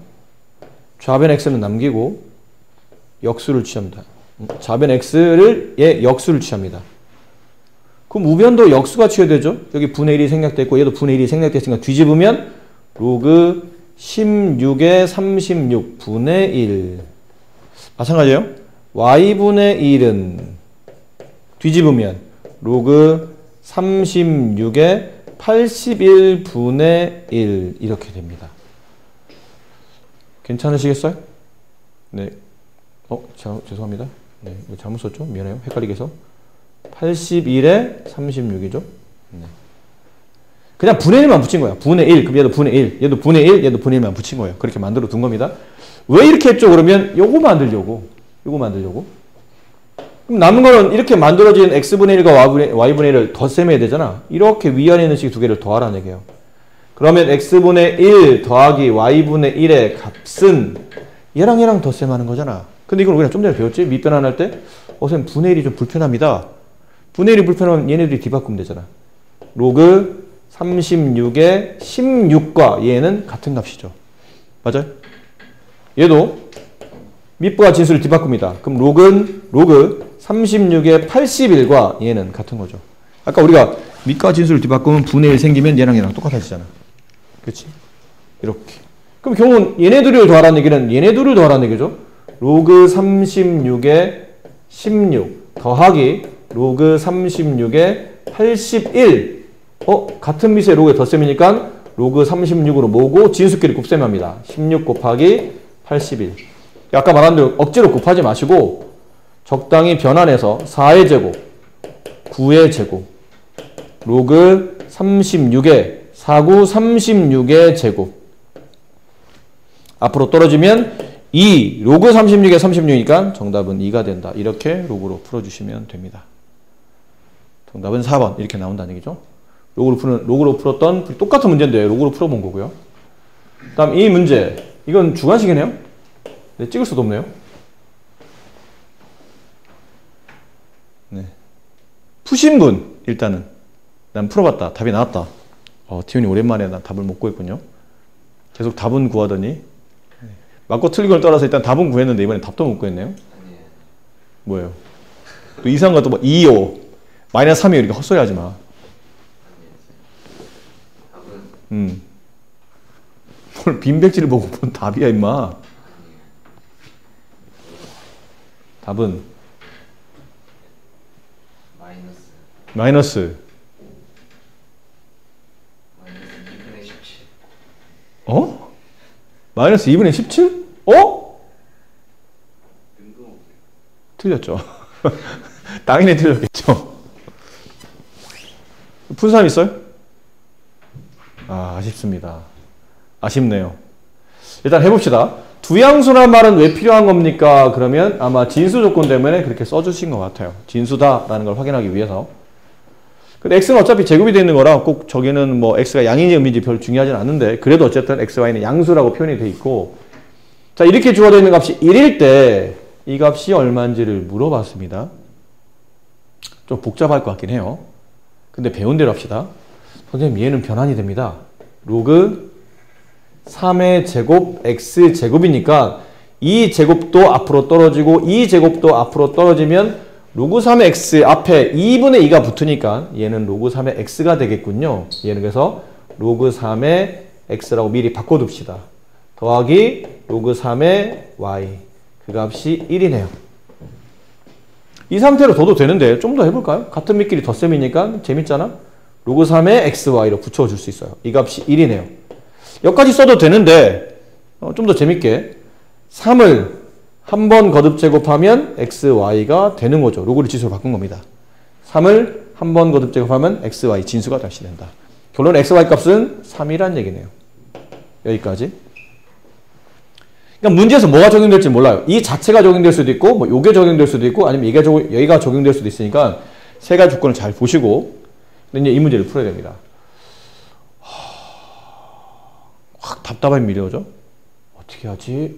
좌변 x는 남기고 역수를 취합니다. 좌변 x를 의 역수를 취합니다. 그럼 우변도 역수가 취해되죠? 여기 분의 1이 생략됐고 얘도 분의 1이 생략됐으니까 뒤집으면 로그 16의 36 분의 1. 마찬가지예요. y분의 1은 뒤집으면 로그 36의 81 분의 1 이렇게 됩니다. 괜찮으시겠어요? 네. 죄송합니다. 네, 이거 잘못 썼죠? 미안해요. 헷갈리게 해서. 81에 36이죠? 네. 그냥 분의 1만 붙인 거야. 분의 1. 그럼 얘도 분의 1. 얘도 분의 1. 얘도 분의 1만 붙인 거예요. 그렇게 만들어 둔 겁니다. 왜 이렇게 했죠? 그러면 요거 만들려고. 그럼 남은 거는 이렇게 만들어진 x분의 1과 y분의 1을 덧셈해야 되잖아. 이렇게 위안에 있는 식 두 개를 더하라는 얘기예요. 그러면 x분의 1 더하기 y분의 1의 값은 얘랑 덧셈하는 거잖아. 근데 이걸 우리가 좀 전에 배웠지? 밑변환할 때 선생님 분의 1이 좀 불편합니다. 분의 1이 불편하면 얘네들이 뒤바꾸면 되잖아. 로그 36의 16과 얘는 같은 값이죠. 맞아요? 얘도 밑부와 진수를 뒤바꿉니다. 그럼 로그 36의 81과 얘는 같은 거죠. 아까 우리가 밑과 진수를 뒤바꾸면 분의 1 생기면 얘랑 똑같아지잖아. 그렇지? 이렇게. 그럼 결국은 얘네들을 더하라는 얘기는 얘네들을 더하라는 얘기죠. 로그 36의 16 더하기 로그 36의 81. 같은 밑에 로그의 덧셈이니까 로그 36으로 모으고 진수끼리 곱셈합니다. 16 곱하기 81. 아까 말한 대로 억지로 곱하지 마시고 적당히 변환해서 4의 제곱, 9의 제곱, 로그 36의 49, 36의 제곱. 앞으로 떨어지면 2, 로그 36의 36이니까 정답은 2가 된다. 이렇게 로그로 풀어주시면 됩니다. 정답은 4번 이렇게 나온다는 얘기죠. 로그로 풀었던 똑같은 문제인데 로그로 풀어본 거고요. 다음 이 문제, 이건 주관식이네요. 네, 찍을 수도 없네요. 네. 푸신 분 일단은 난 풀어봤다. 답이 나왔다. 티온이 오랜만에 난 답을 못 구했군요. 계속 답은 구하더니 맞고 틀리고를 떠나서 일단 답은 구했는데 이번엔 답도 못 구했네요. 뭐예요? 또 이상한 것도 뭐 2, 5 마이너스 3이 이렇게 헛소리 하지 마. 뭘 빈백지를 보고 본 답이야 임마. 답은 마이너스 2분의 17. 마이너스 2분의 17? 틀렸죠. 당연히 틀렸겠죠. 푼 사람 있어요? 아쉽습니다. 아쉽네요. 일단 해봅시다. 두양수란 말은 왜 필요한 겁니까? 그러면 아마 진수 조건 때문에 그렇게 써주신 것 같아요. 진수다라는 걸 확인하기 위해서. 근데 x는 어차피 제곱이 되어 있는 거라 꼭 저기는 뭐 x가 양인지 음인지 별로 중요하진 않은데 그래도 어쨌든 x, y는 양수라고 표현이 되어 있고, 자 이렇게 주어져 있는 값이 1일 때 이 값이 얼마인지를 물어봤습니다. 좀 복잡할 것 같긴 해요. 근데 배운 대로 합시다. 선생님 얘는 변환이 됩니다. 로그 3의 제곱 x 제곱이니까 이 제곱도 앞으로 떨어지고 이 제곱도 앞으로 떨어지면 로그 3의 x 앞에 2분의 2가 붙으니까 얘는 로그 3의 x가 되겠군요. 얘는 그래서 로그 3의 x라고 미리 바꿔둡시다. 더하기 로그 3의 y. 그 값이 1이네요. 이 상태로 둬도 되는데 좀 더 해볼까요? 같은 밑끼리 덧셈이니까 재밌잖아. 로그 3의 xy로 붙여줄 수 있어요. 이 값이 1이네요. 여기까지 써도 되는데 좀 더 재밌게 3을 한 번 거듭 제곱하면 xy가 되는 거죠. 로그를 지수로 바꾼 겁니다. 3을 한 번 거듭 제곱하면 xy 진수가 다시 된다. 결론 xy 값은 3이란 얘기네요. 여기까지. 그러니까 문제에서 뭐가 적용될지 몰라요. 이 자체가 적용될 수도 있고 뭐 요게 적용될 수도 있고 아니면 여기가 적용될 수도 있으니까 세 가지 조건을 잘 보시고 이제 이 문제를 풀어야 됩니다. 확 답답함이 밀려오죠? 어떻게 하지?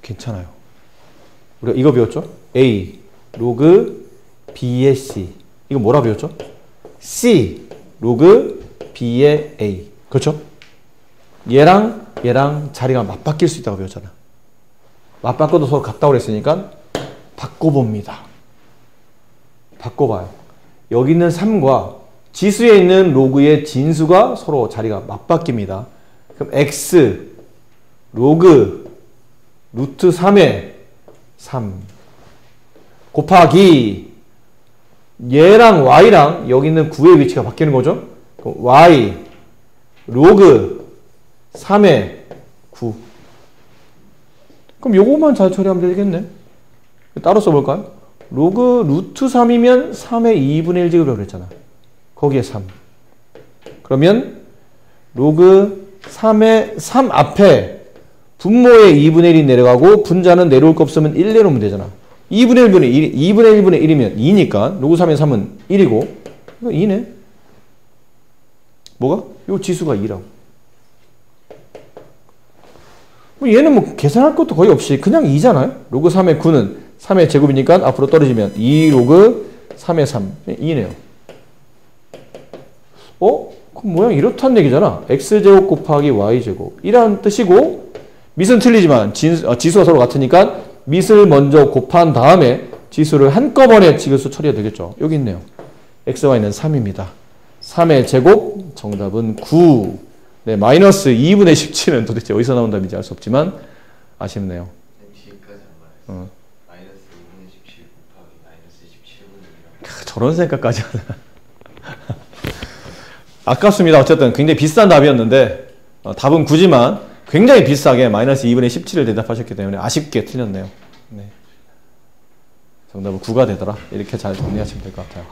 괜찮아요. 우리가 이거 배웠죠? A 로그 B의 C. 이거 뭐라 배웠죠? C 로그 B의 A. 그렇죠? 얘랑 자리가 맞바뀔 수 있다고 배웠잖아. 맞바꿔도 서로 같다고 그랬으니까 바꿔봅니다. 바꿔봐요. 여기 있는 3과 지수에 있는 로그의 진수가 서로 자리가 맞바뀝니다. 그럼 x 로그 루트 3의 3 곱하기 얘랑 y랑 여기 있는 9의 위치가 바뀌는 거죠. 그럼 y 로그 3의 9. 그럼 요거만 잘 처리하면 되겠네. 따로 써볼까요? 로그 루트 3이면 3의 2분의 1 제곱이라고 그랬잖아. 거기에 3. 그러면 로그 3의 3 앞에 분모의 2분의 1이 내려가고 분자는 내려올 거 없으면 1 내려오면 되잖아. 2분의 1분의 1, 2분의 1분의 1이면 2니까 로그 3의 3은 1이고 이거 2네. 뭐가? 요 지수가 2라고. 얘는 뭐 계산할 것도 거의 없이 그냥 2잖아요. 로그 3의 9는 3의 제곱이니까 앞으로 떨어지면 2 로그 3의 3 2네요. 그럼 모양이 이렇다는 얘기잖아. x제곱 곱하기 y제곱 이라는 뜻이고 밑은 틀리지만 지수가 서로 같으니까 밑을 먼저 곱한 다음에 지수를 한꺼번에 지그수 처리해야 되겠죠. 여기 있네요. x, y는 3입니다. 3의 제곱 정답은 9. 네, 마이너스 2분의 17은 도대체 어디서 나온 답인지 알 수 없지만 아쉽네요. 지금까지 한 말했어. 마이너스 2분의 17 곱하기 마이너스 17분의 1. 저런 생각까지 하나. 아깝습니다. 어쨌든 굉장히 비싼 답이었는데 답은 9지만 굉장히 비싸게 마이너스 2분의 17을 대답하셨기 때문에 아쉽게 틀렸네요. 네. 정답은 9가 되더라. 이렇게 잘 정리하시면 될 것 같아요.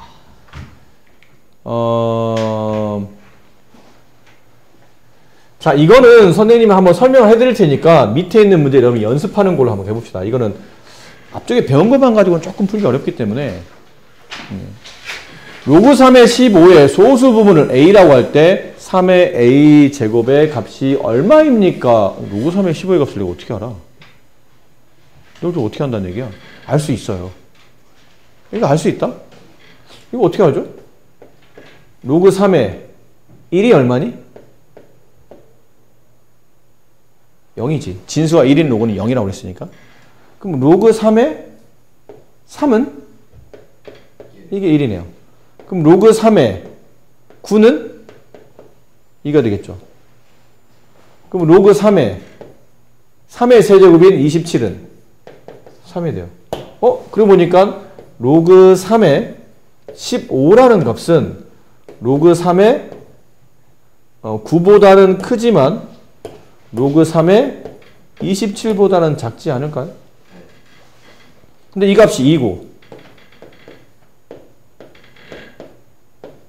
자, 이거는 선생님이 한번 설명을 해드릴 테니까 밑에 있는 문제 여러분 연습하는 걸로 한번 해봅시다. 이거는 앞쪽에 배운 것만 가지고는 조금 풀기 어렵기 때문에 로그 3의 15의 소수 부분을 a라고 할 때 3의 a 제곱의 값이 얼마입니까? 로그 3의 15의 값을 내가 어떻게 알아? 이걸 좀 어떻게 한다는 얘기야? 알 수 있어요. 이거 알 수 있다? 이거 어떻게 알죠? 로그 3의 1이 얼마니? 0이지. 진수가 1인 로그는 0이라고 그랬으니까. 그럼 로그 3의 3은? 이게 1이네요. 그럼 로그 3의 9는 2가 되겠죠. 그럼 로그 3의 세제곱인 27은 3이 돼요. 그러고 보니까 로그 3의 15라는 값은 로그 3의 9보다는 크지만 로그 3의 27보다는 작지 않을까요? 근데 이 값이 2고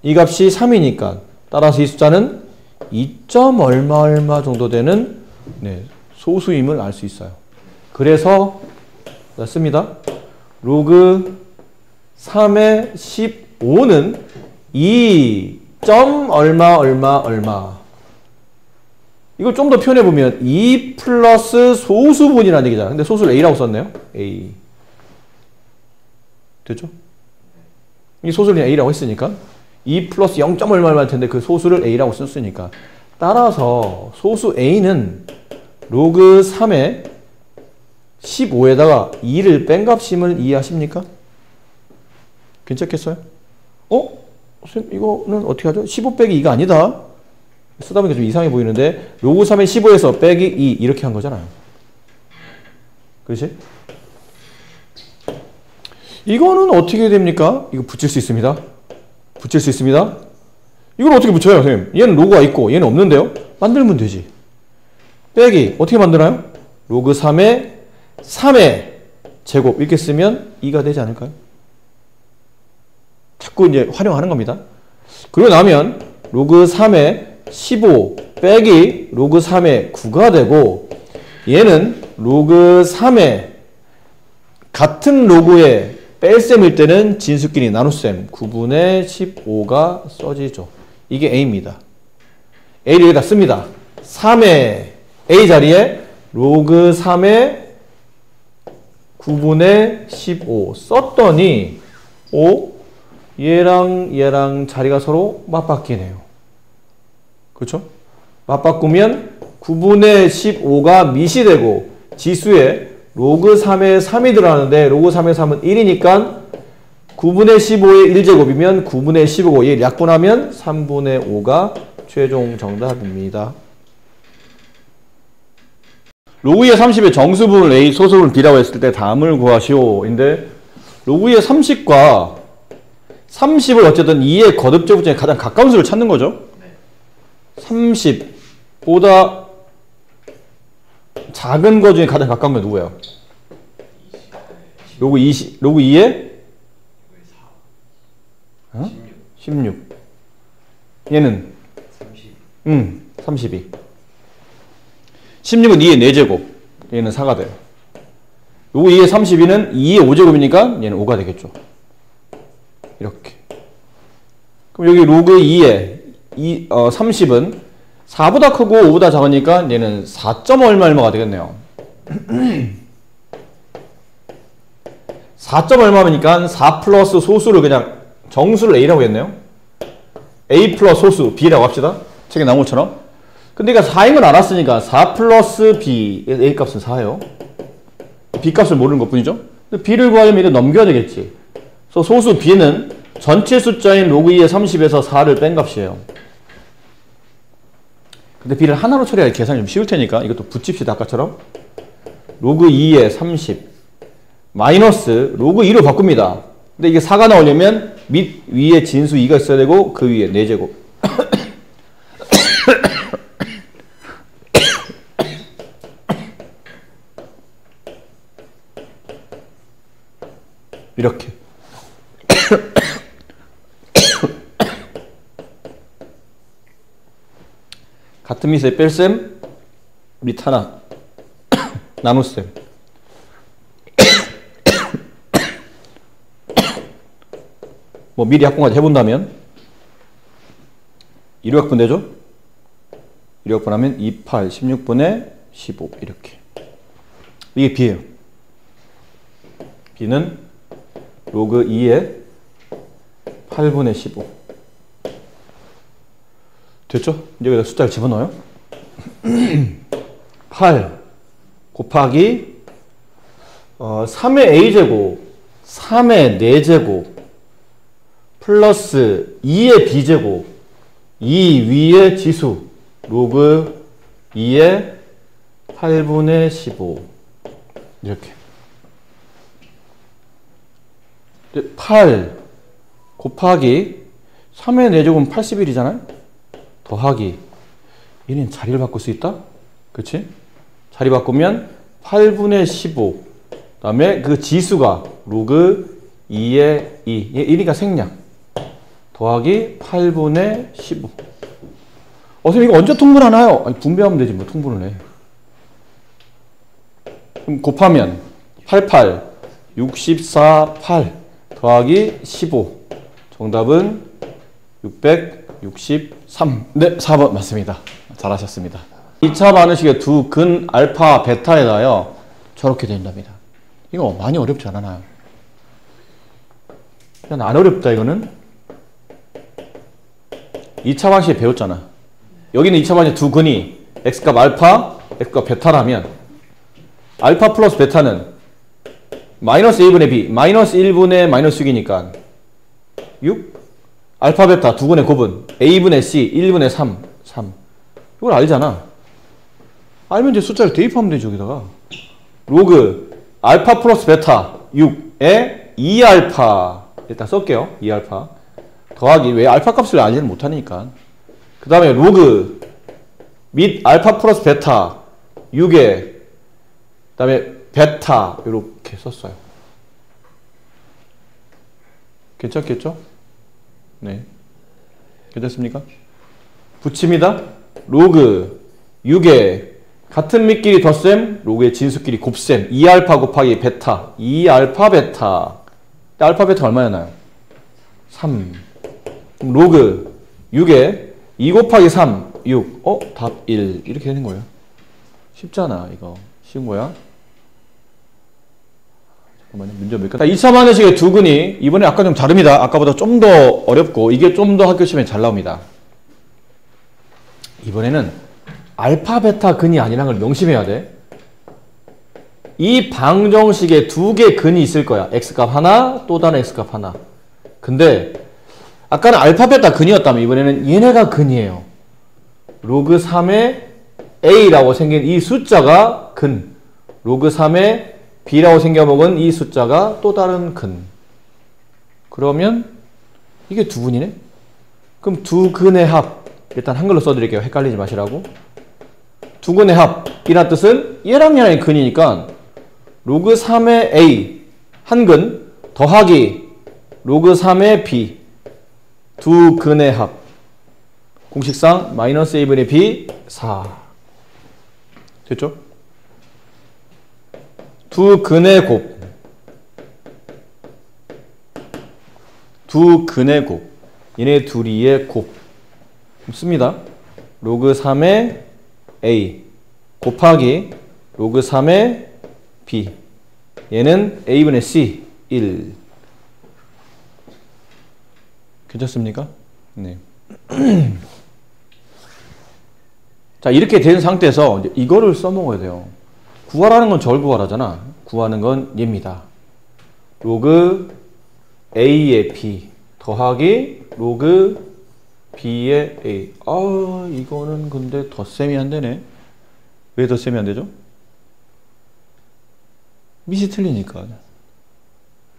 이 값이 3이니까 따라서 이 숫자는 2점 얼마 얼마 정도 되는 소수임을 알 수 있어요. 그래서 씁니다. 로그 3의 15는 2점 얼마 얼마 얼마. 이걸 좀 더 표현해보면 2 플러스 소수분이라는 얘기잖아. 근데 소수를 a라고 썼네요. a. 됐죠? 이 소수를 그냥 a라고 했으니까 2 플러스 0. 얼마 얼마일 텐데 그 소수를 a라고 썼으니까 따라서 소수 a는 로그 3의 15에다가 2를 뺀 값임을 이해하십니까? 괜찮겠어요? 선생님 이거는 어떻게 하죠? 15 빼기 2가 아니다. 쓰다 보니까 좀 이상해 보이는데 로그 3의 15에서 빼기 2 이렇게 한 거잖아요. 그렇지? 이거는 어떻게 됩니까? 이거 붙일 수 있습니다. 붙일 수 있습니다. 이걸 어떻게 붙여요, 선생님? 얘는 로그가 있고 얘는 없는데요? 만들면 되지. 빼기 어떻게 만드나요? 로그 3의 3의 제곱 이렇게 쓰면 2가 되지 않을까요? 자꾸 이제 활용하는 겁니다. 그러고 나면 로그 3의 15 빼기 로그 3의 9가 되고 얘는 로그 3의 같은 로그의 뺄셈일 때는 진수끼리 나눗셈 9분의 15가 써지죠. 이게 a입니다. a를 여기다 씁니다. 3의 a 자리에 로그 3의 9분의 15 썼더니 얘랑 자리가 서로 맞바뀌네요. 그렇죠? 맞바꾸면 9분의 15가 밑이 되고 지수에 로그 3에 3이 들어가는데 로그 3에 3은 1이니까 9분의 15의 1제곱이면 9분의 15고 얘 약분하면 3분의 5가 최종 정답입니다. 로그 2의 30의 정수분을 A, 소수분을 B라고 했을 때 다음을 구하시오. 인데 로그 2의 30과 30을 어쨌든 2의 거듭제곱 중에 가장 가까운 수를 찾는 거죠. 30보다 작은 거 중에 가장 가까운 게 누구예요? 로그 2의 16. 얘는 32. 16은 2의 4제곱. 얘는 4가 돼요. 요거 2의 32는 2의 5제곱이니까 얘는 5가 되겠죠. 이렇게. 그럼 여기 로그 2의 30은 4보다 크고 5보다 작으니까 얘는 4점 얼마가 되겠네요. 4점 얼마니까 4 플러스 소수를 그냥 정수를 A라고 했네요. A 플러스 소수 B라고 합시다. 책에 나온 것처럼. 근데 이거 4인 걸 알았으니까 4 플러스 B, A 값은 4예요. B 값을 모르는 것 뿐이죠. B를 구하려면 이를 넘겨야 되겠지. 그래서 소수 B는 전체 숫자인 로그 2의 30에서 4를 뺀 값이에요. 근데 B를 하나로 처리할 계산이 좀 쉬울 테니까 이것도 붙입시다. 아까처럼. 로그 2의 30 마이너스 로그 2로 바꿉니다. 근데 이게 4가 나오려면 밑 위에 진수 2가 있어야 되고 그 위에 4제곱. 이렇게. 같은 밑에 뺄셈 밑 하나 나눗셈. 뭐 미리 합분까지 해본다면 1로 합분되죠? 1로 합분하면 28, 16분의 15 이렇게. 이게 B예요. B는 로그 2의 8분의 15 됐죠? 이제 여기다 숫자를 집어넣어요. 8 곱하기 3의 A제곱 3의 4제곱 플러스 2의 B제곱 2 위의 지수 로그 2의 8분의 15 이렇게. 8 곱하기 3의 4제곱은 81이잖아요. 더하기 얘는 자리를 바꿀 수 있다? 그치? 자리 바꾸면 8분의 15 그 다음에 그 지수가 로그 2의 2 얘 1이니까 생략 더하기 8분의 15 선생님 이거 언제 통분하나요? 아니 분배하면 되지 뭐 통분을 해. 그럼 곱하면 88 64 8 더하기 15 정답은 663. 네, 4번 맞습니다. 잘하셨습니다. 2차 반응식의 두 근 알파 베타에다요 저렇게 된답니다. 이거 많이 어렵지 않아요? 그냥 안 어렵다. 이거는 2차 방식에 배웠잖아. 여기는 2차 방식 두 근이 x값 알파, x값 베타라면 알파 플러스 베타는 마이너스 1분의 b, 마이너스 1분의 마이너스 6이니까 6? 알파 베타 두 근의 곱은 a분의 c, 1분의 3, 3. 이걸 알잖아. 알면 이제 숫자를 대입하면 되죠. 여기다가 로그 알파 플러스 베타 6에 2알파 일단 쓸게요. 2알파 더하기 왜 알파 값을 알지는 못하니까 그 다음에 로그 및 알파 플러스 베타 6에 그 다음에 베타 이렇게 썼어요. 괜찮겠죠? 네. 괜찮습니까? 붙입니다. 로그 6에 같은 밑끼리 덧셈, 로그의 진수끼리 곱셈 2알파 곱하기 베타 2알파 베타 알파 베타 얼마였나요? 3 로그 6에 2 곱하기 3 6 답 1 이렇게 되는 거예요. 쉽잖아. 이거 쉬운 거야. 잠깐만요. 문제 몇 개. 2차 반응식의 두 근이 이번에 아까 좀 다릅니다. 아까보다 좀 더 어렵고 이게 좀 더 학교 시험에 잘 나옵니다. 이번에는 알파 베타 근이 아니라는 걸 명심해야 돼. 이 방정식에 두 개 근이 있을 거야. x값 하나, 또 다른 x값 하나. 근데 아까는 알파벳 다 근이었다면 이번에는 얘네가 근이에요. 로그 3의 a라고 생긴 이 숫자가 근. 로그 3의 b라고 생겨먹은 이 숫자가 또 다른 근. 그러면 이게 두 근이네? 그럼 두 근의 합. 일단 한글로 써드릴게요. 헷갈리지 마시라고. 두 근의 합이란 뜻은 얘랑 얘랑이 근이니까 로그 3의 a 한 근 더하기 로그 3의 b 두 근의 합. 공식상 마이너스 a분의 b 4. 됐죠? 두 근의 곱. 두 근의 곱. 얘네 둘이의 곱. 씁니다. 로그 3의 a 곱하기 로그 3의 b. 얘는 a분의 c 1. 괜찮습니까? 네. 자, 이렇게 된 상태에서 이제 이거를 써먹어야 돼요. 구하라는 건 저걸 구하라잖아. 구하는 건 얘입니다. 로그 a의 b 더하기 로그 b의 a. 아, 이거는 근데 덧셈이 안 되네. 왜 덧셈이 안 되죠? 밑이 틀리니까.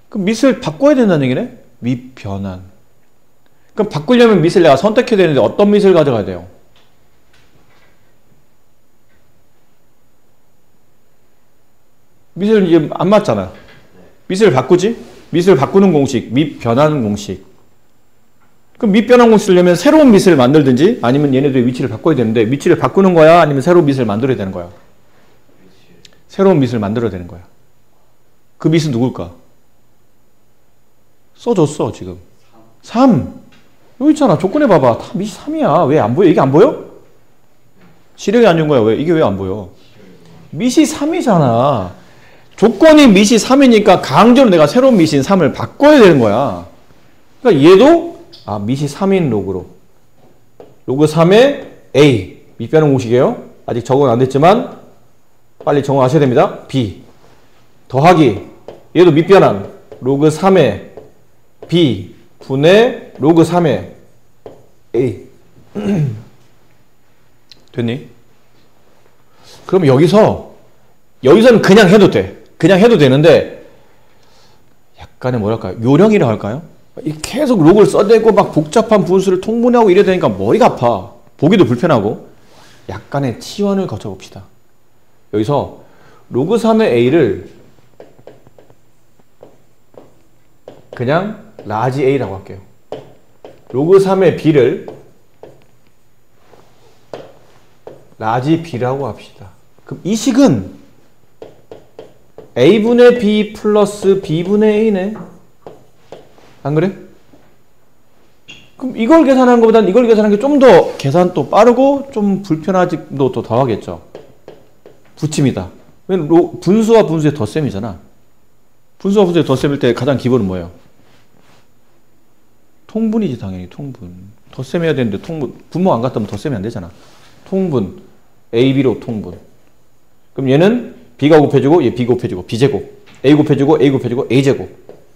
그럼 밑을 바꿔야 된다는 얘기네? 밑 변환. 그럼 바꾸려면 밑을 내가 선택해야 되는데 어떤 밑을 가져가야 돼요? 밑을 이제 안 맞잖아. 밑을 바꾸지? 밑을 바꾸는 공식, 밑 변환 공식. 그럼 밑 변환 공식을 내면 새로운 밑을 만들든지 아니면 얘네들의 위치를 바꿔야 되는데 위치를 바꾸는 거야? 아니면 새로운 밑을 만들어야 되는 거야? 새로운 밑을 만들어야 되는 거야. 그 밑은 누굴까? 써줬어 지금. 3. 여기 있잖아. 조건에 봐봐. 다 밑이 3이야. 왜 안 보여? 이게 안 보여? 시력이 안 좋은 거야. 왜? 이게 왜 안 보여? 밑이 3이잖아. 조건이 밑이 3이니까 강제로 내가 새로운 밑인 3을 바꿔야 되는 거야. 그러니까 얘도 밑이 3인 로그로. 로그 3의 a. 밑 변환 공식이에요. 아직 적응 안 됐지만 빨리 적응하셔야 됩니다. b. 더하기 얘도 밑 변환. 로그 3의 b 분의 로그 3의 a. 됐니? 그럼 여기서는 그냥 해도 돼. 그냥 해도 되는데 약간의 뭐랄까요? 요령이라 할까요? 계속 로그를 써대고 막 복잡한 분수를 통분하고 이래야 되니까 머리가 아파. 보기도 불편하고. 약간의 치환을 거쳐봅시다. 여기서 로그 3의 a를 그냥 라지 a라고 할게요. 로그 3의 b를 라지 b라고 합시다. 그럼 이 식은 a분의 b 플러스 b분의 a네. 안 그래? 그럼 이걸 계산하는 것보다는 이걸 계산하는 게 좀 더 계산도 빠르고 좀 불편하지도 더 더하겠죠. 붙임이다. 왜냐면 분수와 분수의 덧셈이잖아. 분수와 분수의 덧셈일 때 가장 기본은 뭐예요? 통분이지 당연히. 통분. 덧셈해야 되는데 통분. 분모 안 같다면 덧셈이 안 되잖아. 통분. AB로 통분. 그럼 얘는 B가 곱해주고 얘 B 곱해주고 B제곱. A 곱해주고 A 곱해주고 A제곱.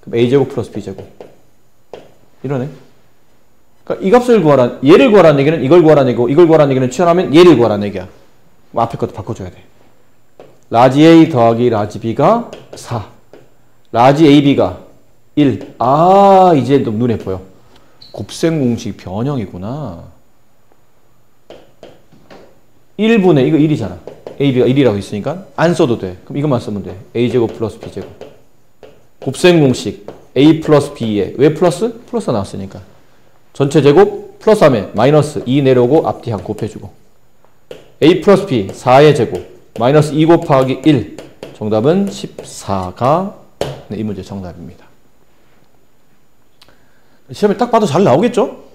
그럼 A제곱 플러스 B제곱. 이러네. 그러니까 이 값을 구하라. 얘를 구하라는 얘기는 이걸 구하라는 얘기고 이걸 구하라는 얘기는 취하면 얘를 구하라는 얘기야. 그럼 앞에 것도 바꿔줘야 돼. 라지 A 더하기 라지 B가 4. 라지 AB가 1. 이제 좀 눈에 보여. 곱셈 공식 변형이구나. 1분의 이거 1이잖아. AB가 1이라고 있으니까 안 써도 돼. 그럼 이것만 쓰면 돼. A제곱 플러스 B제곱. 곱셈 공식 A 플러스 B에 왜 플러스? 플러스 나왔으니까. 전체 제곱 플러스 하면 마이너스 2 내려오고 앞뒤 한 곱해주고. A 플러스 B 4의 제곱 마이너스 2 곱하기 1. 정답은 14가 이 문제 정답입니다. 시험에 딱 봐도 잘 나오겠죠?